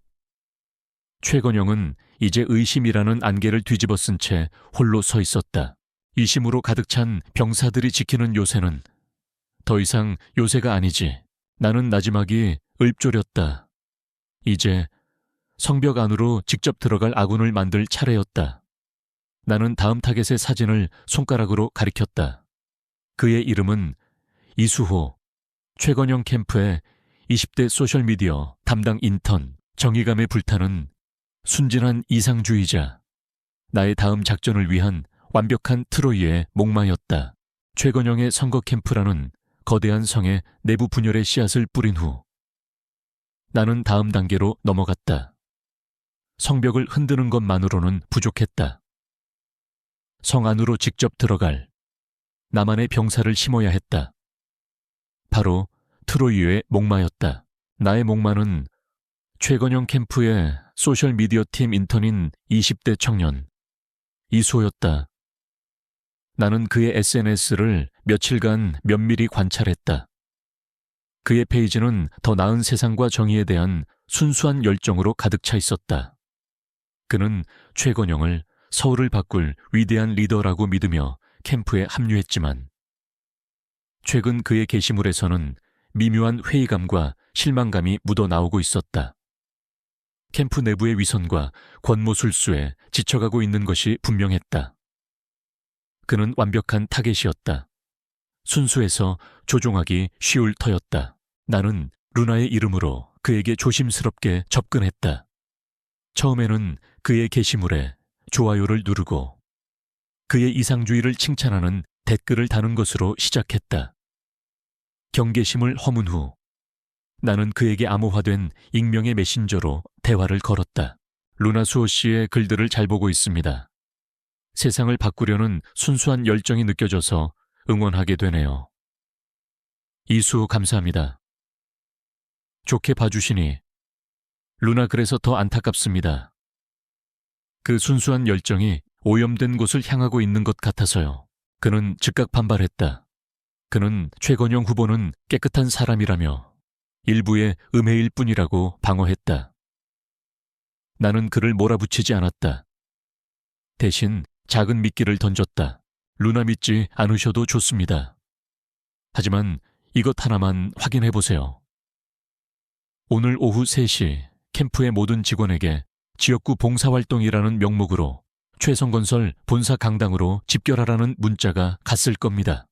최건영은 이제 의심이라는 안개를 뒤집어 쓴 채 홀로 서 있었다. 이심으로 가득 찬 병사들이 지키는 요새는 더 이상 요새가 아니지. 나는 나지막이 읊조렸다. 이제 성벽 안으로 직접 들어갈 아군을 만들 차례였다. 나는 다음 타겟의 사진을 손가락으로 가리켰다. 그의 이름은 이수호, 최건영 캠프의 20대 소셜미디어 담당 인턴, 정의감에 불타는 순진한 이상주의자. 나의 다음 작전을 위한 완벽한 트로이의 목마였다. 최건영의 선거 캠프라는 거대한 성에 내부 분열의 씨앗을 뿌린 후 나는 다음 단계로 넘어갔다. 성벽을 흔드는 것만으로는 부족했다. 성 안으로 직접 들어갈 나만의 병사를 심어야 했다. 바로 트로이의 목마였다. 나의 목마는 최건영 캠프의 소셜미디어 팀 인턴인 20대 청년 이수호였다. 나는 그의 SNS를 며칠간 면밀히 관찰했다. 그의 페이지는 더 나은 세상과 정의에 대한 순수한 열정으로 가득 차 있었다. 그는 최건영을 서울을 바꿀 위대한 리더라고 믿으며 캠프에 합류했지만 최근 그의 게시물에서는 미묘한 회의감과 실망감이 묻어나오고 있었다. 캠프 내부의 위선과 권모술수에 지쳐가고 있는 것이 분명했다. 그는 완벽한 타겟이었다. 순수해서 조종하기 쉬울 터였다. 나는 루나의 이름으로 그에게 조심스럽게 접근했다. 처음에는 그의 게시물에 좋아요를 누르고 그의 이상주의를 칭찬하는 댓글을 다는 것으로 시작했다. 경계심을 허문 후 나는 그에게 암호화된 익명의 메신저로 대화를 걸었다. 루나 수호 씨의 글들을 잘 보고 있습니다. 세상을 바꾸려는 순수한 열정이 느껴져서 응원하게 되네요. 이수호 감사합니다. 좋게 봐주시니 루나 그래서 더 안타깝습니다. 그 순수한 열정이 오염된 곳을 향하고 있는 것 같아서요. 그는 즉각 반발했다. 그는 최건영 후보는 깨끗한 사람이라며 일부의 음해일 뿐이라고 방어했다. 나는 그를 몰아붙이지 않았다. 대신 작은 미끼를 던졌다. 루나 믿지 않으셔도 좋습니다. 하지만 이것 하나만 확인해보세요. 오늘 오후 3시 캠프의 모든 직원에게 지역구 봉사활동이라는 명목으로 최성건설 본사 강당으로 집결하라는 문자가 갔을 겁니다.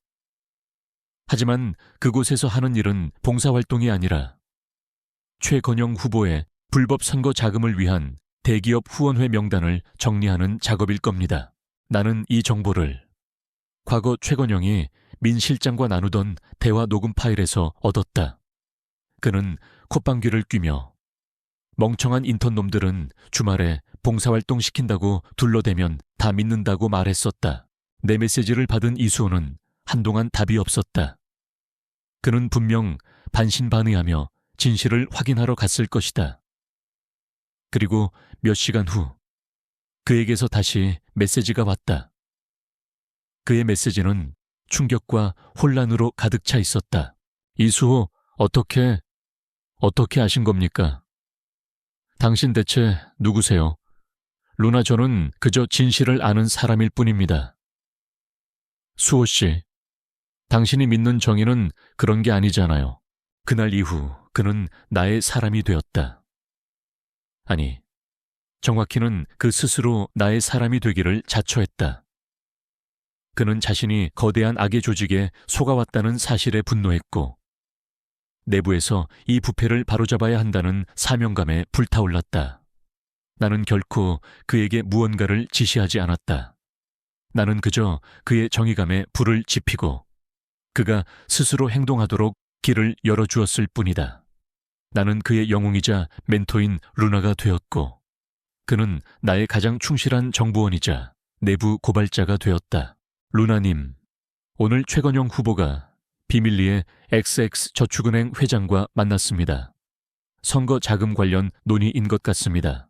하지만 그곳에서 하는 일은 봉사활동이 아니라 최건영 후보의 불법 선거 자금을 위한 대기업 후원회 명단을 정리하는 작업일 겁니다. 나는 이 정보를 과거 최건영이 민 실장과 나누던 대화 녹음 파일에서 얻었다. 그는 콧방귀를 뀌며 멍청한 인턴 놈들은 주말에 봉사활동 시킨다고 둘러대면 다 믿는다고 말했었다. 내 메시지를 받은 이수호는 한동안 답이 없었다. 그는 분명 반신반의하며 진실을 확인하러 갔을 것이다. 그리고 몇 시간 후 그에게서 다시 메시지가 왔다. 그의 메시지는 충격과 혼란으로 가득 차 있었다. 이수호, 어떻게 아신 겁니까? 당신 대체 누구세요? 루나 저는 그저 진실을 아는 사람일 뿐입니다. 수호 씨, 당신이 믿는 정의는 그런 게 아니잖아요. 그날 이후 그는 나의 사람이 되었다. 아니, 정확히는 그 스스로 나의 사람이 되기를 자처했다. 그는 자신이 거대한 악의 조직에 속아왔다는 사실에 분노했고 내부에서 이 부패를 바로잡아야 한다는 사명감에 불타올랐다. 나는 결코 그에게 무언가를 지시하지 않았다. 나는 그저 그의 정의감에 불을 지피고 그가 스스로 행동하도록 길을 열어주었을 뿐이다. 나는 그의 영웅이자 멘토인 루나가 되었고 그는 나의 가장 충실한 정보원이자 내부 고발자가 되었다. 루나님, 오늘 최건영 후보가 비밀리에 XX저축은행 회장과 만났습니다. 선거 자금 관련 논의인 것 같습니다.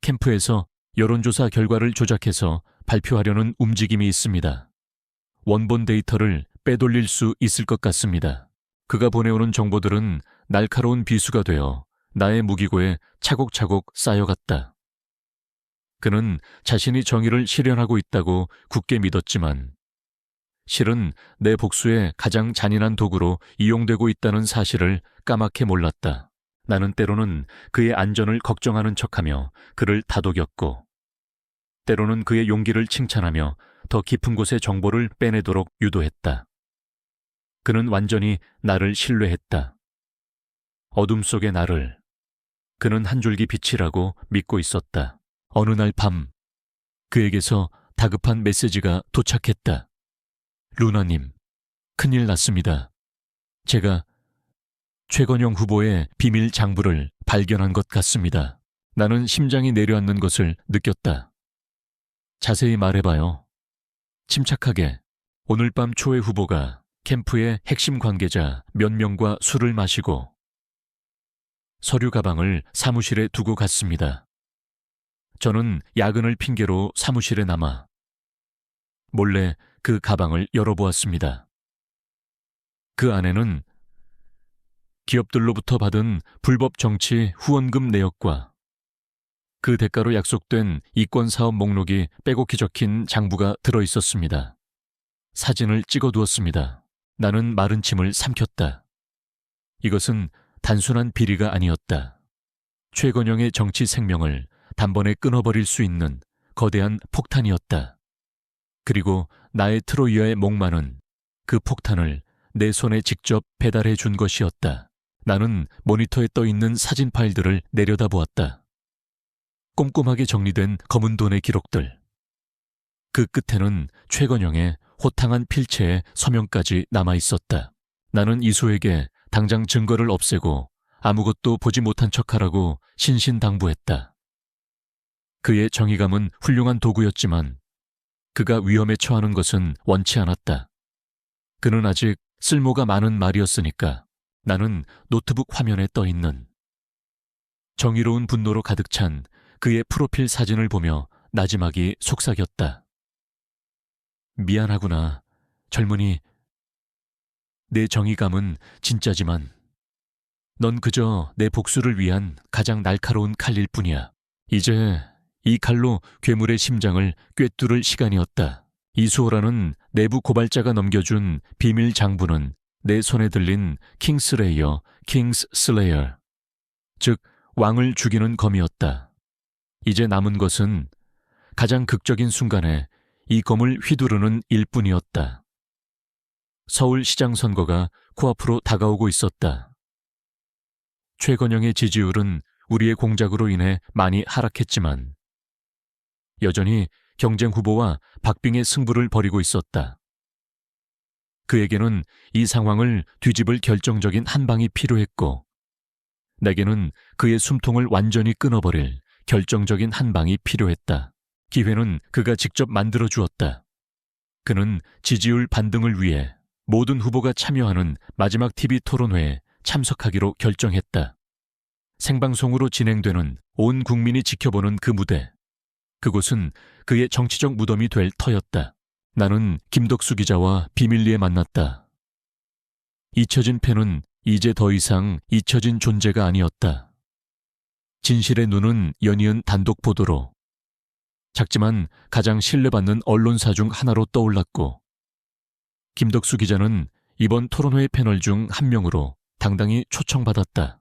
캠프에서 여론조사 결과를 조작해서 발표하려는 움직임이 있습니다. 원본 데이터를 빼돌릴 수 있을 것 같습니다. 그가 보내오는 정보들은 날카로운 비수가 되어 나의 무기고에 차곡차곡 쌓여갔다. 그는 자신이 정의를 실현하고 있다고 굳게 믿었지만 실은 내 복수의 가장 잔인한 도구로 이용되고 있다는 사실을 까맣게 몰랐다. 나는 때로는 그의 안전을 걱정하는 척하며 그를 다독였고 때로는 그의 용기를 칭찬하며 더 깊은 곳의 정보를 빼내도록 유도했다. 그는 완전히 나를 신뢰했다. 어둠 속의 나를 그는 한 줄기 빛이라고 믿고 있었다. 어느 날 밤 그에게서 다급한 메시지가 도착했다. 루나님, 큰일 났습니다. 제가 최건영 후보의 비밀 장부를 발견한 것 같습니다. 나는 심장이 내려앉는 것을 느꼈다. 자세히 말해봐요. 침착하게. 오늘 밤 초에 후보가 캠프의 핵심 관계자 몇 명과 술을 마시고 서류 가방을 사무실에 두고 갔습니다. 저는 야근을 핑계로 사무실에 남아 몰래 그 가방을 열어보았습니다. 그 안에는 기업들로부터 받은 불법 정치 후원금 내역과 그 대가로 약속된 이권사업 목록이 빼곡히 적힌 장부가 들어있었습니다. 사진을 찍어두었습니다. 나는 마른 침을 삼켰다. 이것은 단순한 비리가 아니었다. 최건영의 정치 생명을 단번에 끊어버릴 수 있는 거대한 폭탄이었다. 그리고 나의 트로이아의 목마는 그 폭탄을 내 손에 직접 배달해 준 것이었다. 나는 모니터에 떠있는 사진 파일들을 내려다보았다. 꼼꼼하게 정리된 검은 돈의 기록들. 그 끝에는 최건영의 호탕한 필체의 서명까지 남아있었다. 나는 이소에게 당장 증거를 없애고 아무것도 보지 못한 척하라고 신신당부했다. 그의 정의감은 훌륭한 도구였지만 그가 위험에 처하는 것은 원치 않았다. 그는 아직 쓸모가 많은 말이었으니까. 나는 노트북 화면에 떠있는 정의로운 분노로 가득 찬 그의 프로필 사진을 보며 나지막이 속삭였다. 미안하구나, 젊은이. 내 정의감은 진짜지만 넌 그저 내 복수를 위한 가장 날카로운 칼일 뿐이야. 이제 이 칼로 괴물의 심장을 꿰뚫을 시간이었다. 이수호라는 내부 고발자가 넘겨준 비밀 장부는 내 손에 들린 킹스레이어, 킹스슬레이어, 즉 왕을 죽이는 검이었다. 이제 남은 것은 가장 극적인 순간에 이 검을 휘두르는 일뿐이었다. 서울시장 선거가 코앞으로 다가오고 있었다. 최건영의 지지율은 우리의 공작으로 인해 많이 하락했지만 여전히 경쟁 후보와 박빙의 승부를 벌이고 있었다. 그에게는 이 상황을 뒤집을 결정적인 한 방이 필요했고 내게는 그의 숨통을 완전히 끊어버릴 결정적인 한 방이 필요했다. 기회는 그가 직접 만들어 주었다. 그는 지지율 반등을 위해 모든 후보가 참여하는 마지막 TV 토론회에 참석하기로 결정했다. 생방송으로 진행되는 온 국민이 지켜보는 그 무대. 그곳은 그의 정치적 무덤이 될 터였다. 나는 김덕수 기자와 비밀리에 만났다. 잊혀진 패는 이제 더 이상 잊혀진 존재가 아니었다. 진실의 눈은 연이은 단독 보도로 작지만 가장 신뢰받는 언론사 중 하나로 떠올랐고 김덕수 기자는 이번 토론회 패널 중 한 명으로 당당히 초청받았다.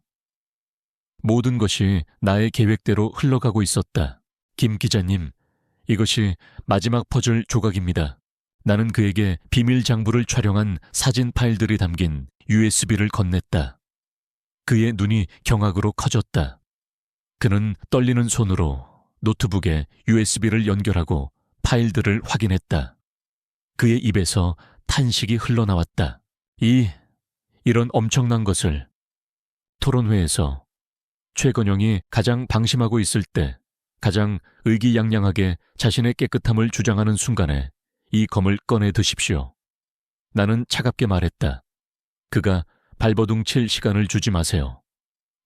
모든 것이 나의 계획대로 흘러가고 있었다. 김 기자님, 이것이 마지막 퍼즐 조각입니다. 나는 그에게 비밀 장부를 촬영한 사진 파일들이 담긴 USB를 건넸다. 그의 눈이 경악으로 커졌다. 그는 떨리는 손으로 노트북에 USB를 연결하고 파일들을 확인했다. 그의 입에서 탄식이 흘러나왔다. 이런 엄청난 것을 토론회에서 최건영이 가장 방심하고 있을 때 가장 의기양양하게 자신의 깨끗함을 주장하는 순간에 이 검을 꺼내 드십시오. 나는 차갑게 말했다. 그가 발버둥 칠 시간을 주지 마세요.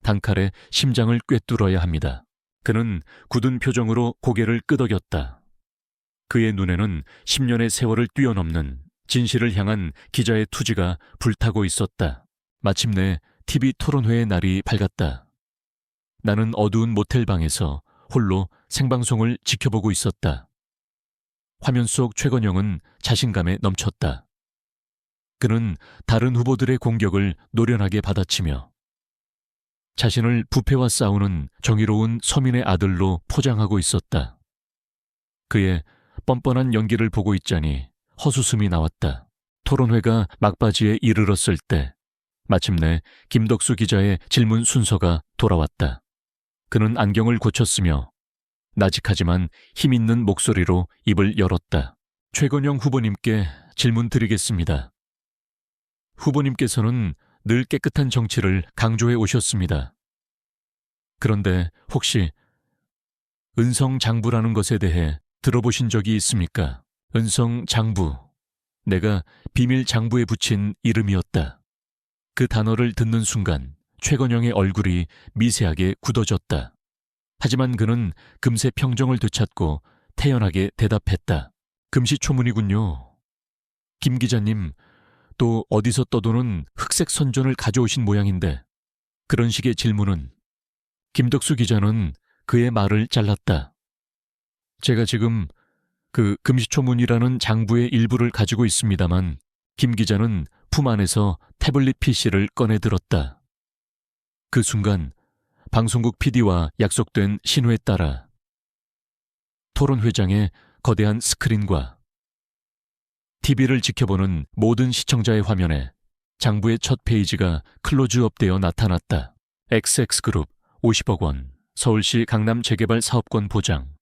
단칼에 심장을 꿰뚫어야 합니다. 그는 굳은 표정으로 고개를 끄덕였다. 그의 눈에는 10년의 세월을 뛰어넘는 진실을 향한 기자의 투지가 불타고 있었다. 마침내 TV 토론회의 날이 밝았다. 나는 어두운 모텔방에서 홀로 생방송을 지켜보고 있었다. 화면 속 최건영은 자신감에 넘쳤다. 그는 다른 후보들의 공격을 노련하게 받아치며 자신을 부패와 싸우는 정의로운 서민의 아들로 포장하고 있었다. 그의 뻔뻔한 연기를 보고 있자니 헛웃음이 나왔다. 토론회가 막바지에 이르렀을 때 마침내 김덕수 기자의 질문 순서가 돌아왔다. 그는 안경을 고쳤으며 나직하지만 힘있는 목소리로 입을 열었다. 최건영 후보님께 질문 드리겠습니다. 후보님께서는 늘 깨끗한 정치를 강조해 오셨습니다. 그런데 혹시 은성장부라는 것에 대해 들어보신 적이 있습니까? 은성장부. 내가 비밀장부에 붙인 이름이었다. 그 단어를 듣는 순간 최건영의 얼굴이 미세하게 굳어졌다. 하지만 그는 금세 평정을 되찾고 태연하게 대답했다. 금시초문이군요. 김 기자님, 또 어디서 떠도는 흑색 선전을 가져오신 모양인데 그런 식의 질문은. 김덕수 기자는 그의 말을 잘랐다. 제가 지금 그 금시초문이라는 장부의 일부를 가지고 있습니다만 김 기자는 품 안에서 태블릿 PC를 꺼내 들었다. 그 순간 방송국 PD와 약속된 신호에 따라 토론회장의 거대한 스크린과 TV를 지켜보는 모든 시청자의 화면에 장부의 첫 페이지가 클로즈업되어 나타났다. XX그룹 50억 원, 서울시 강남 재개발 사업권 보장,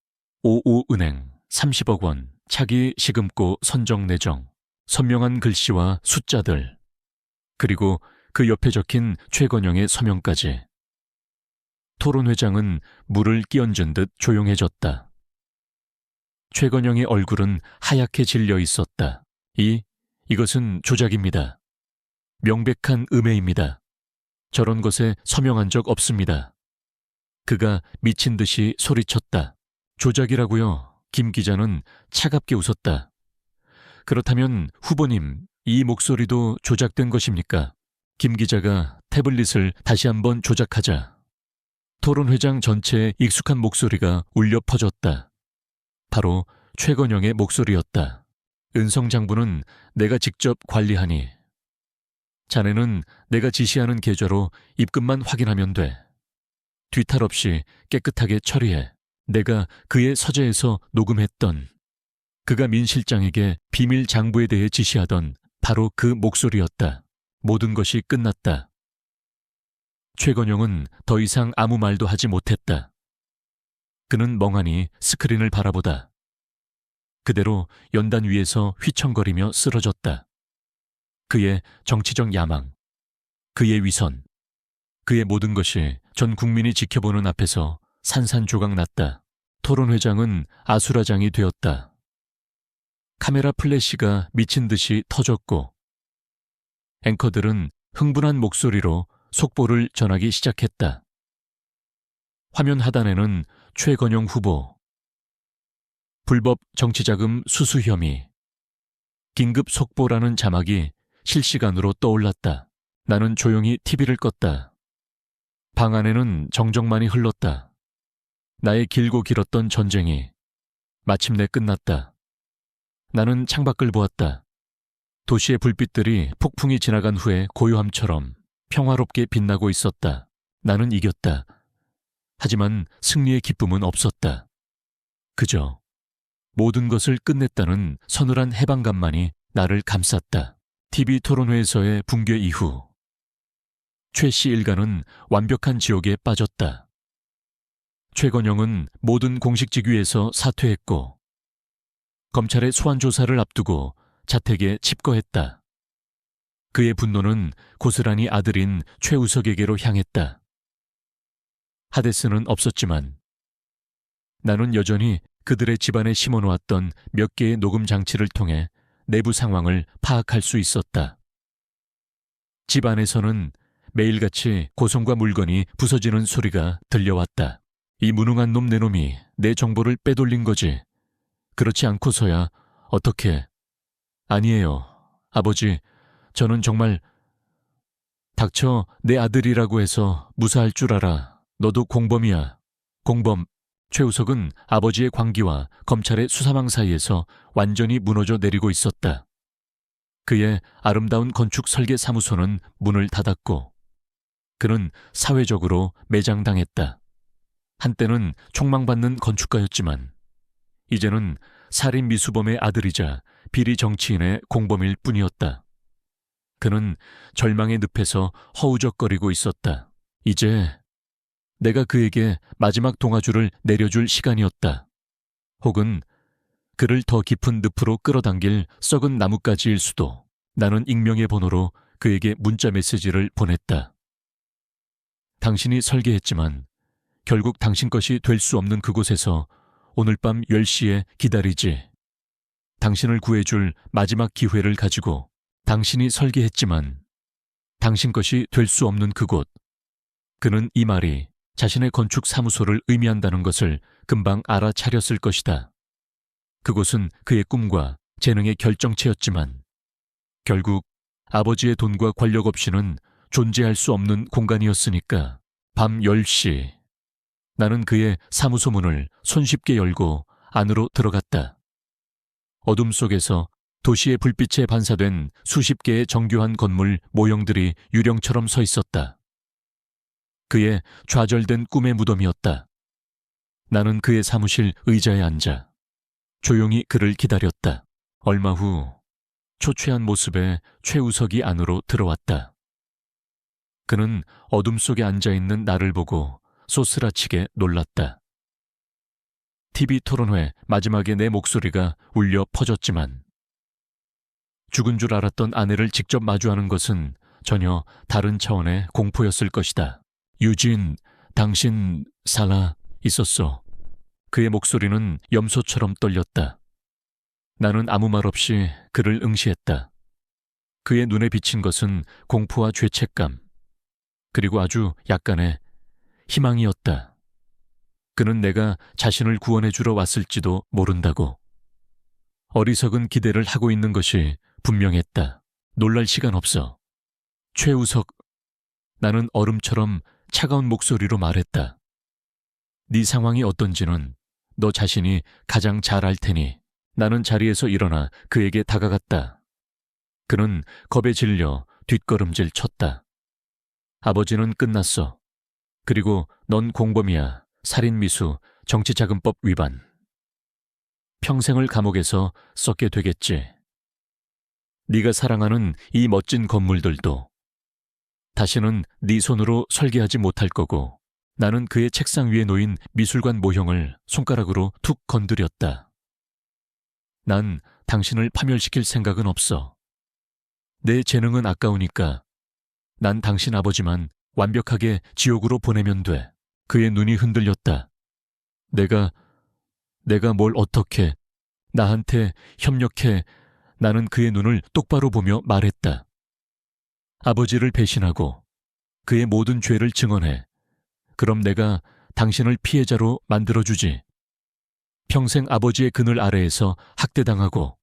오오은행 30억 원, 차기 시금고 선정 내정, 선명한 글씨와 숫자들, 그리고 그 옆에 적힌 최건영의 서명까지. 토론회장은 물을 끼얹은 듯 조용해졌다. 최건영의 얼굴은 하얗게 질려 있었다. 이것은 조작입니다. 명백한 음해입니다. 저런 것에 서명한 적 없습니다. 그가 미친 듯이 소리쳤다. 조작이라고요? 김 기자는 차갑게 웃었다. 그렇다면 후보님, 이 목소리도 조작된 것입니까? 김 기자가 태블릿을 다시 한번 조작하자 토론회장 전체에 익숙한 목소리가 울려 퍼졌다. 바로 최건영의 목소리였다. 은성장부는 내가 직접 관리하니 자네는 내가 지시하는 계좌로 입금만 확인하면 돼. 뒤탈 없이 깨끗하게 처리해. 내가 그의 서재에서 녹음했던, 그가 민 실장에게 비밀 장부에 대해 지시하던 바로 그 목소리였다. 모든 것이 끝났다. 최건영은 더 이상 아무 말도 하지 못했다. 그는 멍하니 스크린을 바라보다 그대로 연단 위에서 휘청거리며 쓰러졌다. 그의 정치적 야망, 그의 위선, 그의 모든 것이 전 국민이 지켜보는 앞에서 산산조각 났다. 토론회장은 아수라장이 되었다. 카메라 플래시가 미친 듯이 터졌고 앵커들은 흥분한 목소리로 속보를 전하기 시작했다. 화면 하단에는 최건영 후보, 불법 정치자금 수수 혐의, 긴급 속보라는 자막이 실시간으로 떠올랐다. 나는 조용히 TV를 껐다. 방 안에는 정적만이 흘렀다. 나의 길고 길었던 전쟁이 마침내 끝났다. 나는 창밖을 보았다. 도시의 불빛들이 폭풍이 지나간 후에 고요함처럼 평화롭게 빛나고 있었다. 나는 이겼다. 하지만 승리의 기쁨은 없었다. 그저 모든 것을 끝냈다는 서늘한 해방감만이 나를 감쌌다. TV 토론회에서의 붕괴 이후 최 씨 일가는 완벽한 지옥에 빠졌다. 최건영은 모든 공식직 위에서 사퇴했고 검찰의 소환 조사를 앞두고 자택에 집거했다. 그의 분노는 고스란히 아들인 최우석에게로 향했다. 하데스는 없었지만 나는 여전히 그들의 집안에 심어놓았던 몇 개의 녹음 장치를 통해 내부 상황을 파악할 수 있었다. 집 안에서는 매일같이 고성과 물건이 부서지는 소리가 들려왔다. 이 무능한 놈 내 놈이 내 정보를 빼돌린 거지. 그렇지 않고서야 어떻게... 아니에요. 아버지, 저는 정말... 닥쳐, 내 아들이라고 해서 무사할 줄 알아. 너도 공범이야. 공범. 최우석은 아버지의 광기와 검찰의 수사망 사이에서 완전히 무너져 내리고 있었다. 그의 아름다운 건축 설계 사무소는 문을 닫았고 그는 사회적으로 매장당했다. 한때는 촉망받는 건축가였지만 이제는 살인 미수범의 아들이자 비리 정치인의 공범일 뿐이었다. 그는 절망의 늪에서 허우적거리고 있었다. 이제 내가 그에게 마지막 동아줄을 내려줄 시간이었다. 혹은 그를 더 깊은 늪으로 끌어당길 썩은 나뭇가지일 수도. 나는 익명의 번호로 그에게 문자 메시지를 보냈다. 당신이 설계했지만 결국 당신 것이 될 수 없는 그곳에서 오늘 밤 10시에 기다리지. 당신을 구해줄 마지막 기회를 가지고 당신이 설계했지만 당신 것이 될 수 없는 그곳. 그는 이 말이 자신의 건축 사무소를 의미한다는 것을 금방 알아차렸을 것이다. 그곳은 그의 꿈과 재능의 결정체였지만 결국 아버지의 돈과 권력 없이는 존재할 수 없는 공간이었으니까. 밤 10시. 나는 그의 사무소 문을 손쉽게 열고 안으로 들어갔다. 어둠 속에서 도시의 불빛에 반사된 수십 개의 정교한 건물 모형들이 유령처럼 서 있었다. 그의 좌절된 꿈의 무덤이었다. 나는 그의 사무실 의자에 앉아 조용히 그를 기다렸다. 얼마 후 초췌한 모습의 최우석이 안으로 들어왔다. 그는 어둠 속에 앉아있는 나를 보고 소스라치게 놀랐다. TV 토론회 마지막에 내 목소리가 울려 퍼졌지만 죽은 줄 알았던 아내를 직접 마주하는 것은 전혀 다른 차원의 공포였을 것이다. 유진, 당신 살아 있었어. 그의 목소리는 염소처럼 떨렸다. 나는 아무 말 없이 그를 응시했다. 그의 눈에 비친 것은 공포와 죄책감, 그리고 아주 약간의 희망이었다. 그는 내가 자신을 구원해주러 왔을지도 모른다고. 어리석은 기대를 하고 있는 것이 분명했다. 놀랄 시간 없어. 최우석, 나는 얼음처럼 차가운 목소리로 말했다. 네 상황이 어떤지는 너 자신이 가장 잘 알 테니. 나는 자리에서 일어나 그에게 다가갔다. 그는 겁에 질려 뒷걸음질 쳤다. 아버지는 끝났어. 그리고 넌 공범이야. 살인미수, 정치자금법 위반. 평생을 감옥에서 썩게 되겠지. 네가 사랑하는 이 멋진 건물들도 다시는 네 손으로 설계하지 못할 거고. 나는 그의 책상 위에 놓인 미술관 모형을 손가락으로 툭 건드렸다. 난 당신을 파멸시킬 생각은 없어. 내 재능은 아까우니까 난 당신 아버지만 완벽하게 지옥으로 보내면 돼. 그의 눈이 흔들렸다. 내가 뭘 어떻게... 나한테 협력해. 나는 그의 눈을 똑바로 보며 말했다. 아버지를 배신하고 그의 모든 죄를 증언해. 그럼 내가 당신을 피해자로 만들어주지. 평생 아버지의 그늘 아래에서 학대당하고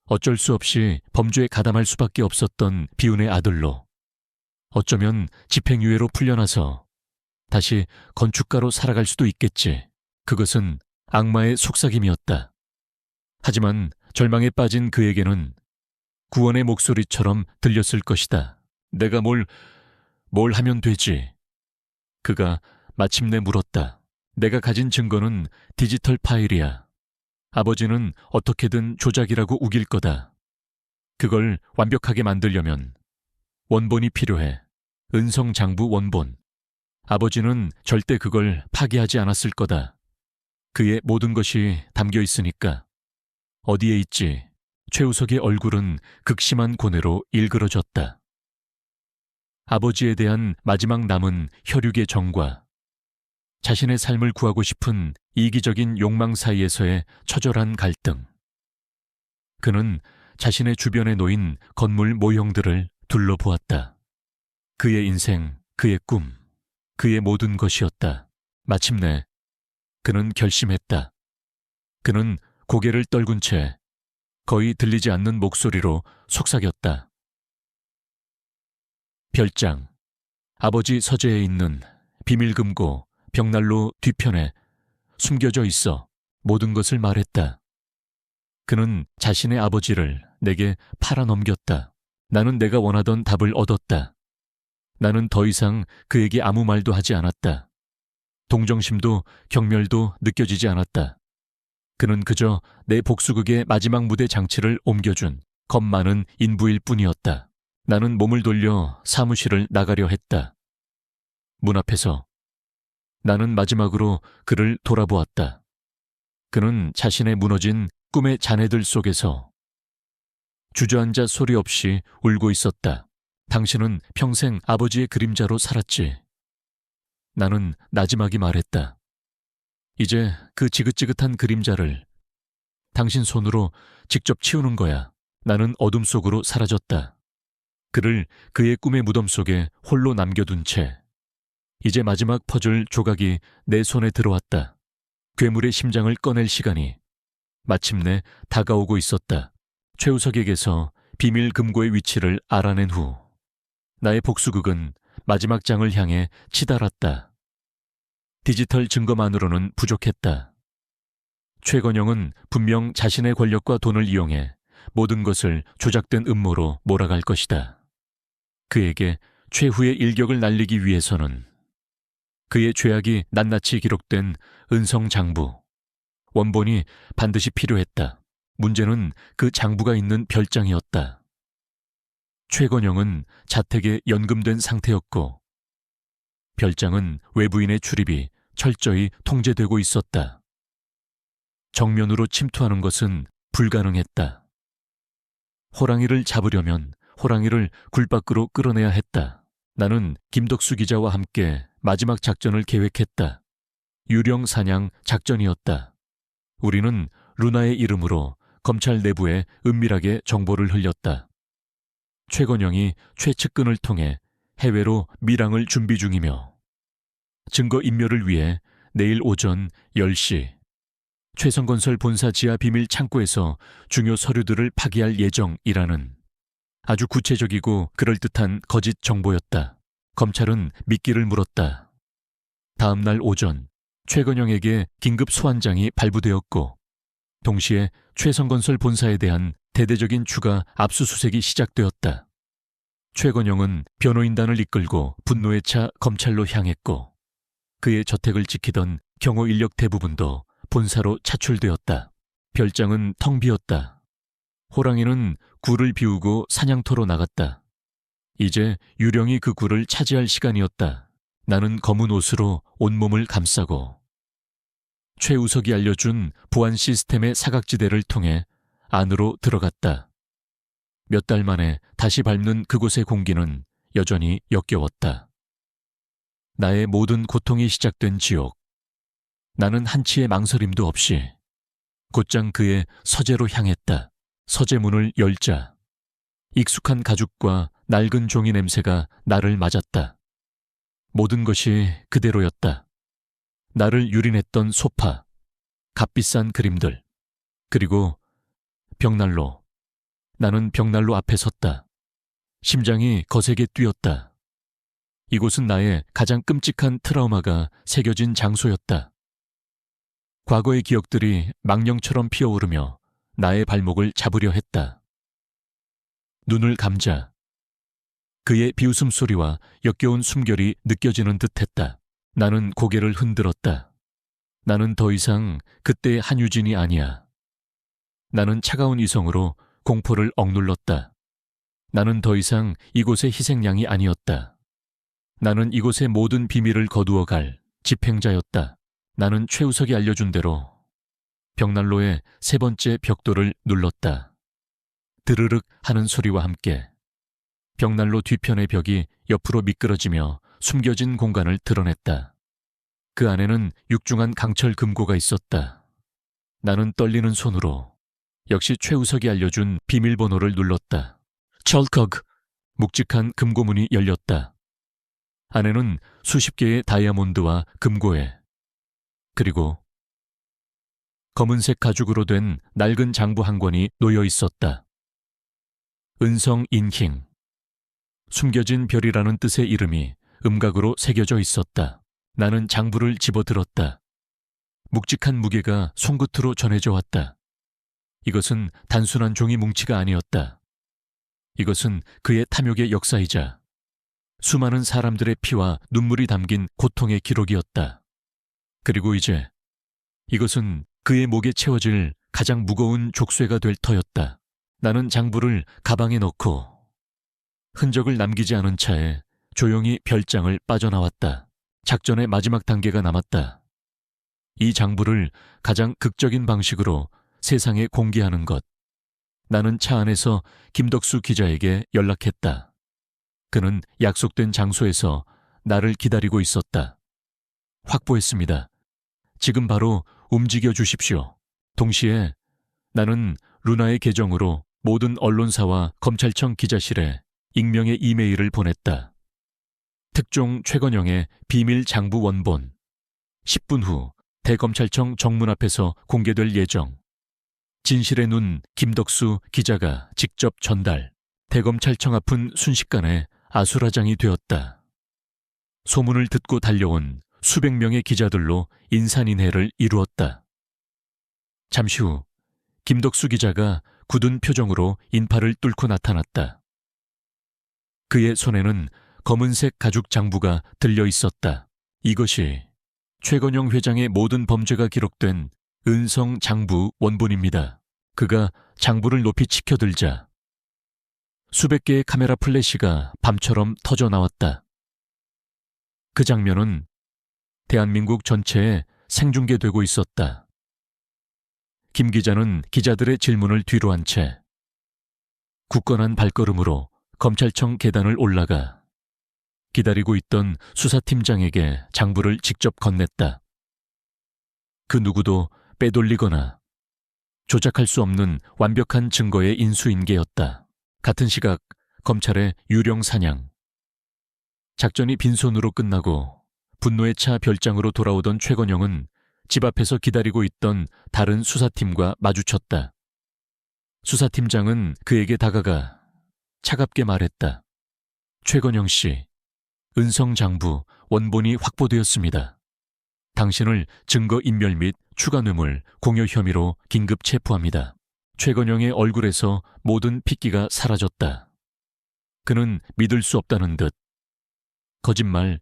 어쩔 수 없이 범죄에 가담할 수밖에 없었던 비운의 아들로 어쩌면 집행유예로 풀려나서 다시 건축가로 살아갈 수도 있겠지. 그것은 악마의 속삭임이었다. 하지만 절망에 빠진 그에게는 구원의 목소리처럼 들렸을 것이다. 내가 뭘 하면 되지? 그가 마침내 물었다. 내가 가진 증거는 디지털 파일이야. 아버지는 어떻게든 조작이라고 우길 거다. 그걸 완벽하게 만들려면 원본이 필요해. 은성장부 원본. 아버지는 절대 그걸 파기하지 않았을 거다. 그의 모든 것이 담겨 있으니까. 어디에 있지? 최우석의 얼굴은 극심한 고뇌로 일그러졌다. 아버지에 대한 마지막 남은 혈육의 정과 자신의 삶을 구하고 싶은 이기적인 욕망 사이에서의 처절한 갈등. 그는 자신의 주변에 놓인 건물 모형들을 둘러보았다. 그의 인생, 그의 꿈, 그의 모든 것이었다. 마침내 그는 결심했다. 그는 고개를 떨군 채 거의 들리지 않는 목소리로 속삭였다. 별장, 아버지 서재에 있는 비밀금고 벽난로 뒤편에 숨겨져 있어 모든 것을 말했다. 그는 자신의 아버지를 내게 팔아넘겼다. 나는 내가 원하던 답을 얻었다. 나는 더 이상 그에게 아무 말도 하지 않았다. 동정심도 경멸도 느껴지지 않았다. 그는 그저 내 복수극의 마지막 무대 장치를 옮겨준 겁 많은 인부일 뿐이었다. 나는 몸을 돌려 사무실을 나가려 했다. 문 앞에서 나는 마지막으로 그를 돌아보았다. 그는 자신의 무너진 꿈의 잔해들 속에서 주저앉아 소리 없이 울고 있었다. 당신은 평생 아버지의 그림자로 살았지. 나는 나지막이 말했다. 이제 그 지긋지긋한 그림자를 당신 손으로 직접 치우는 거야. 나는 어둠 속으로 사라졌다. 그를 그의 꿈의 무덤 속에 홀로 남겨둔 채 이제 마지막 퍼즐 조각이 내 손에 들어왔다. 괴물의 심장을 꺼낼 시간이 마침내 다가오고 있었다. 최우석에게서 비밀 금고의 위치를 알아낸 후 나의 복수극은 마지막 장을 향해 치달았다. 디지털 증거만으로는 부족했다. 최건영은 분명 자신의 권력과 돈을 이용해 모든 것을 조작된 음모로 몰아갈 것이다. 그에게 최후의 일격을 날리기 위해서는 그의 죄악이 낱낱이 기록된 은성 장부, 원본이 반드시 필요했다. 문제는 그 장부가 있는 별장이었다. 최건영은 자택에 연금된 상태였고 별장은 외부인의 출입이 철저히 통제되고 있었다. 정면으로 침투하는 것은 불가능했다. 호랑이를 잡으려면 호랑이를 굴 밖으로 끌어내야 했다. 나는 김덕수 기자와 함께 마지막 작전을 계획했다. 유령 사냥 작전이었다. 우리는 루나의 이름으로 검찰 내부에 은밀하게 정보를 흘렸다. 최건영이 최측근을 통해 해외로 밀항을 준비 중이며 증거 인멸을 위해 내일 오전 10시 최성건설 본사 지하 비밀 창고에서 중요 서류들을 파기할 예정이라는 아주 구체적이고 그럴듯한 거짓 정보였다. 검찰은 미끼를 물었다. 다음 날 오전 최건영에게 긴급 소환장이 발부되었고 동시에 최성건설 본사에 대한 대대적인 추가 압수수색이 시작되었다. 최건영은 변호인단을 이끌고 분노에 차 검찰로 향했고 그의 저택을 지키던 경호 인력 대부분도 본사로 차출되었다. 별장은 텅 비었다. 호랑이는 굴을 비우고 사냥터로 나갔다. 이제 유령이 그 굴을 차지할 시간이었다. 나는 검은 옷으로 온몸을 감싸고 최우석이 알려준 보안 시스템의 사각지대를 통해 안으로 들어갔다. 몇 달 만에 다시 밟는 그곳의 공기는 여전히 역겨웠다. 나의 모든 고통이 시작된 지옥. 나는 한치의 망설임도 없이 곧장 그의 서재로 향했다. 서재 문을 열자 익숙한 가죽과 낡은 종이 냄새가 나를 맞았다. 모든 것이 그대로였다. 나를 유린했던 소파, 값비싼 그림들, 그리고 벽난로. 나는 벽난로 앞에 섰다. 심장이 거세게 뛰었다. 이곳은 나의 가장 끔찍한 트라우마가 새겨진 장소였다. 과거의 기억들이 망령처럼 피어오르며 나의 발목을 잡으려 했다. 눈을 감자 그의 비웃음 소리와 역겨운 숨결이 느껴지는 듯했다. 나는 고개를 흔들었다. 나는 더 이상 그때의 한유진이 아니야. 나는 차가운 이성으로 공포를 억눌렀다. 나는 더 이상 이곳의 희생양이 아니었다. 나는 이곳의 모든 비밀을 거두어 갈 집행자였다. 나는 최우석이 알려준 대로 벽난로의 세 번째 벽돌을 눌렀다. 드르륵 하는 소리와 함께 벽난로 뒤편의 벽이 옆으로 미끄러지며 숨겨진 공간을 드러냈다. 그 안에는 육중한 강철 금고가 있었다. 나는 떨리는 손으로 역시 최우석이 알려준 비밀번호를 눌렀다. 철컥! 묵직한 금고문이 열렸다. 안에는 수십 개의 다이아몬드와 금고에 그리고 검은색 가죽으로 된 낡은 장부 한 권이 놓여 있었다. 은성 인킹. 숨겨진 별이라는 뜻의 이름이 음각으로 새겨져 있었다. 나는 장부를 집어들었다. 묵직한 무게가 손끝으로 전해져 왔다. 이것은 단순한 종이 뭉치가 아니었다. 이것은 그의 탐욕의 역사이자 수많은 사람들의 피와 눈물이 담긴 고통의 기록이었다. 그리고 이제 이것은 그의 목에 채워질 가장 무거운 족쇄가 될 터였다. 나는 장부를 가방에 넣고 흔적을 남기지 않은 차에 조용히 별장을 빠져나왔다. 작전의 마지막 단계가 남았다. 이 장부를 가장 극적인 방식으로 세상에 공개하는 것. 나는 차 안에서 김덕수 기자에게 연락했다. 그는 약속된 장소에서 나를 기다리고 있었다. 확보했습니다. 지금 바로 움직여 주십시오. 동시에 나는 루나의 계정으로 모든 언론사와 검찰청 기자실에 익명의 이메일을 보냈다. 특종 최건영의 비밀 장부 원본. 10분 후 대검찰청 정문 앞에서 공개될 예정. 진실의 눈 김덕수 기자가 직접 전달. 대검찰청 앞은 순식간에 아수라장이 되었다. 소문을 듣고 달려온 수백 명의 기자들로 인산인해를 이루었다. 잠시 후 김덕수 기자가 굳은 표정으로 인파를 뚫고 나타났다. 그의 손에는 검은색 가죽 장부가 들려 있었다. 이것이 최건영 회장의 모든 범죄가 기록된 은성 장부 원본입니다. 그가 장부를 높이 치켜들자 수백 개의 카메라 플래시가 밤처럼 터져 나왔다. 그 장면은 대한민국 전체에 생중계되고 있었다. 김 기자는 기자들의 질문을 뒤로 한 채 굳건한 발걸음으로 검찰청 계단을 올라가 기다리고 있던 수사팀장에게 장부를 직접 건넸다. 그 누구도 빼돌리거나 조작할 수 없는 완벽한 증거의 인수인계였다. 같은 시각 검찰의 유령 사냥. 작전이 빈손으로 끝나고 분노에 차 별장으로 돌아오던 최건영은 집 앞에서 기다리고 있던 다른 수사팀과 마주쳤다. 수사팀장은 그에게 다가가 차갑게 말했다. 최건영 씨, 은성 장부 원본이 확보되었습니다. 당신을 증거인멸 및 추가 뇌물, 공여 혐의로 긴급 체포합니다. 최건영의 얼굴에서 모든 핏기가 사라졌다. 그는 믿을 수 없다는 듯 거짓말,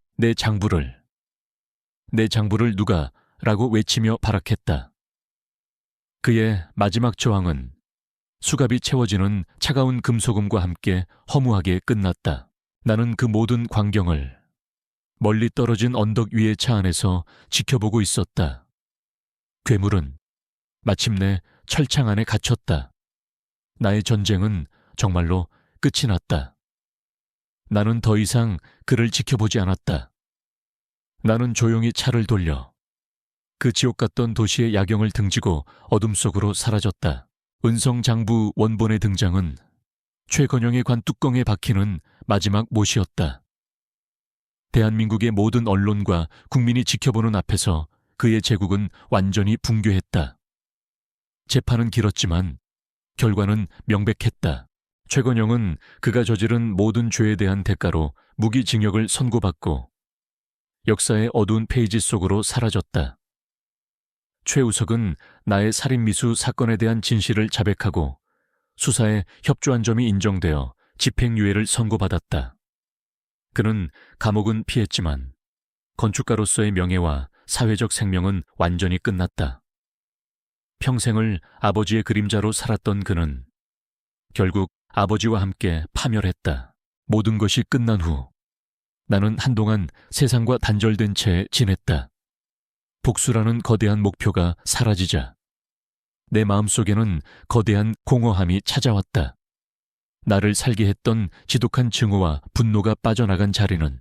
내 장부를 누가? 라고 외치며 발악했다. 그의 마지막 저항은 수갑이 채워지는 차가운 금소금과 함께 허무하게 끝났다. 나는 그 모든 광경을 멀리 떨어진 언덕 위의 차 안에서 지켜보고 있었다. 괴물은 마침내 철창 안에 갇혔다. 나의 전쟁은 정말로 끝이 났다. 나는 더 이상 그를 지켜보지 않았다. 나는 조용히 차를 돌려 그 지옥 같던 도시의 야경을 등지고 어둠 속으로 사라졌다. 은성 장부 원본의 등장은 최건영의 관 뚜껑에 박히는 마지막 못이었다. 대한민국의 모든 언론과 국민이 지켜보는 앞에서 그의 제국은 완전히 붕괴했다. 재판은 길었지만 결과는 명백했다. 최건영은 그가 저지른 모든 죄에 대한 대가로 무기징역을 선고받고 역사의 어두운 페이지 속으로 사라졌다. 최우석은 나의 살인미수 사건에 대한 진실을 자백하고 수사에 협조한 점이 인정되어 집행유예를 선고받았다. 그는 감옥은 피했지만 건축가로서의 명예와 사회적 생명은 완전히 끝났다. 평생을 아버지의 그림자로 살았던 그는 결국 아버지와 함께 파멸했다. 모든 것이 끝난 후 나는 한동안 세상과 단절된 채 지냈다. 복수라는 거대한 목표가 사라지자 내 마음속에는 거대한 공허함이 찾아왔다. 나를 살게 했던 지독한 증오와 분노가 빠져나간 자리는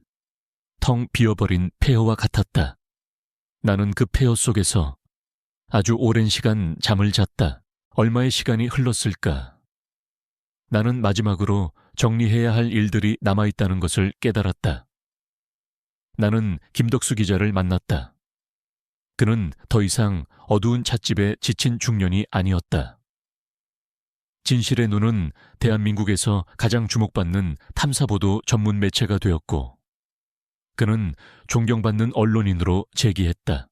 텅 비어버린 폐허와 같았다. 나는 그 폐허 속에서 아주 오랜 시간 잠을 잤다. 얼마의 시간이 흘렀을까? 나는 마지막으로 정리해야 할 일들이 남아있다는 것을 깨달았다. 나는 김덕수 기자를 만났다. 그는 더 이상 어두운 찻집에 지친 중년이 아니었다. 진실의 눈은 대한민국에서 가장 주목받는 탐사보도 전문 매체가 되었고, 그는 존경받는 언론인으로 재기했다.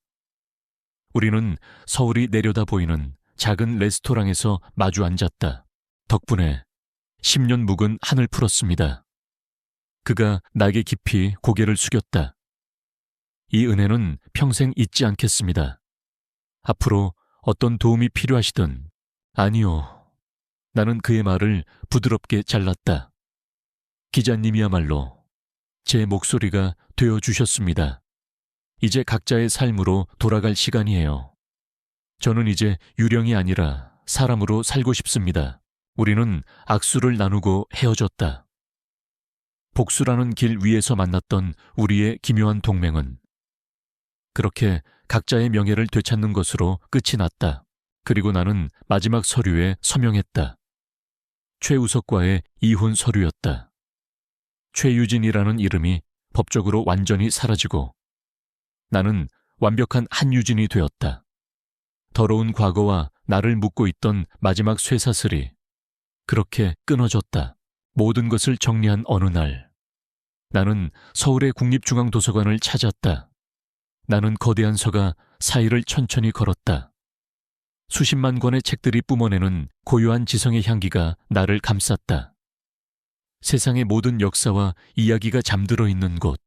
우리는 서울이 내려다 보이는 작은 레스토랑에서 마주 앉았다. 덕분에 10년 묵은 한을 풀었습니다. 그가 나에게 깊이 고개를 숙였다. 이 은혜는 평생 잊지 않겠습니다. 앞으로 어떤 도움이 필요하시든. 아니요. 나는 그의 말을 부드럽게 잘랐다. 기자님이야말로 제 목소리가 되어주셨습니다. 이제 각자의 삶으로 돌아갈 시간이에요. 저는 이제 유령이 아니라 사람으로 살고 싶습니다. 우리는 악수를 나누고 헤어졌다. 복수라는 길 위에서 만났던 우리의 기묘한 동맹은 그렇게 각자의 명예를 되찾는 것으로 끝이 났다. 그리고 나는 마지막 서류에 서명했다. 최우석과의 이혼 서류였다. 최유진이라는 이름이 법적으로 완전히 사라지고 나는 완벽한 한유진이 되었다. 더러운 과거와 나를 묶고 있던 마지막 쇠사슬이 그렇게 끊어졌다. 모든 것을 정리한 어느 날 나는 서울의 국립중앙도서관을 찾았다. 나는 거대한 서가 사이를 천천히 걸었다. 수십만 권의 책들이 뿜어내는 고요한 지성의 향기가 나를 감쌌다. 세상의 모든 역사와 이야기가 잠들어 있는 곳.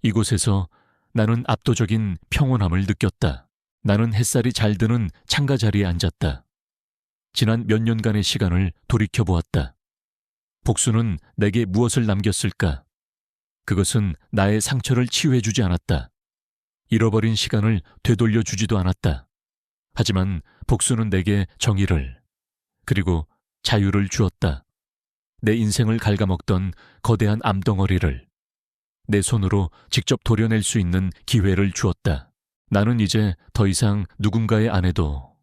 이곳에서 나는 압도적인 평온함을 느꼈다. 나는 햇살이 잘 드는 창가 자리에 앉았다. 지난 몇 년간의 시간을 돌이켜보았다. 복수는 내게 무엇을 남겼을까? 그것은 나의 상처를 치유해주지 않았다. 잃어버린 시간을 되돌려주지도 않았다. 하지만 복수는 내게 정의를, 그리고 자유를 주었다. 내 인생을 갉아먹던 거대한 암덩어리를 내 손으로 직접 도려낼 수 있는 기회를 주었다. 나는 이제 더 이상 누군가의 아내도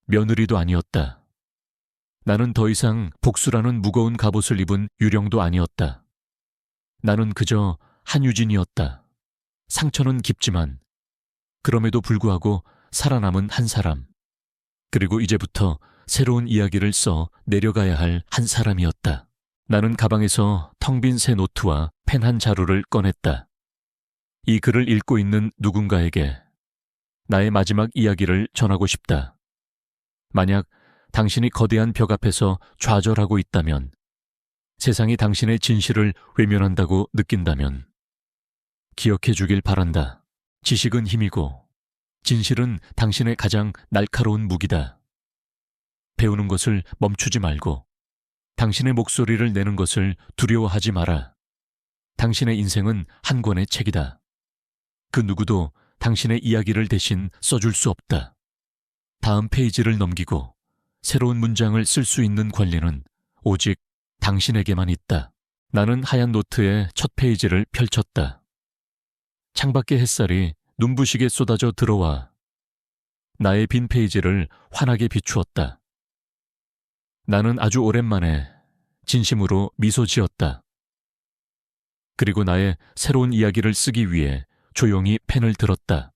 며느리도 아니었다. 나는 더 이상 복수라는 무거운 갑옷을 입은 유령도 아니었다. 나는 그저 한유진이었다. 상처는 깊지만 그럼에도 불구하고 살아남은 한 사람. 그리고 이제부터 새로운 이야기를 써 내려가야 할 한 사람이었다. 나는 가방에서 텅 빈 새 노트와 펜 한 자루를 꺼냈다. 이 글을 읽고 있는 누군가에게 나의 마지막 이야기를 전하고 싶다. 만약 당신이 거대한 벽 앞에서 좌절하고 있다면, 세상이 당신의 진실을 외면한다고 느낀다면 기억해 주길 바란다. 지식은 힘이고 진실은 당신의 가장 날카로운 무기다. 배우는 것을 멈추지 말고 당신의 목소리를 내는 것을 두려워하지 마라. 당신의 인생은 한 권의 책이다. 그 누구도 당신의 이야기를 대신 써줄 수 없다. 다음 페이지를 넘기고 새로운 문장을 쓸 수 있는 권리는 오직 당신에게만 있다. 나는 하얀 노트의 첫 페이지를 펼쳤다. 창밖의 햇살이 눈부시게 쏟아져 들어와 나의 빈 페이지를 환하게 비추었다. 나는 아주 오랜만에 진심으로 미소 지었다. 그리고 나의 새로운 이야기를 쓰기 위해 조용히 펜을 들었다.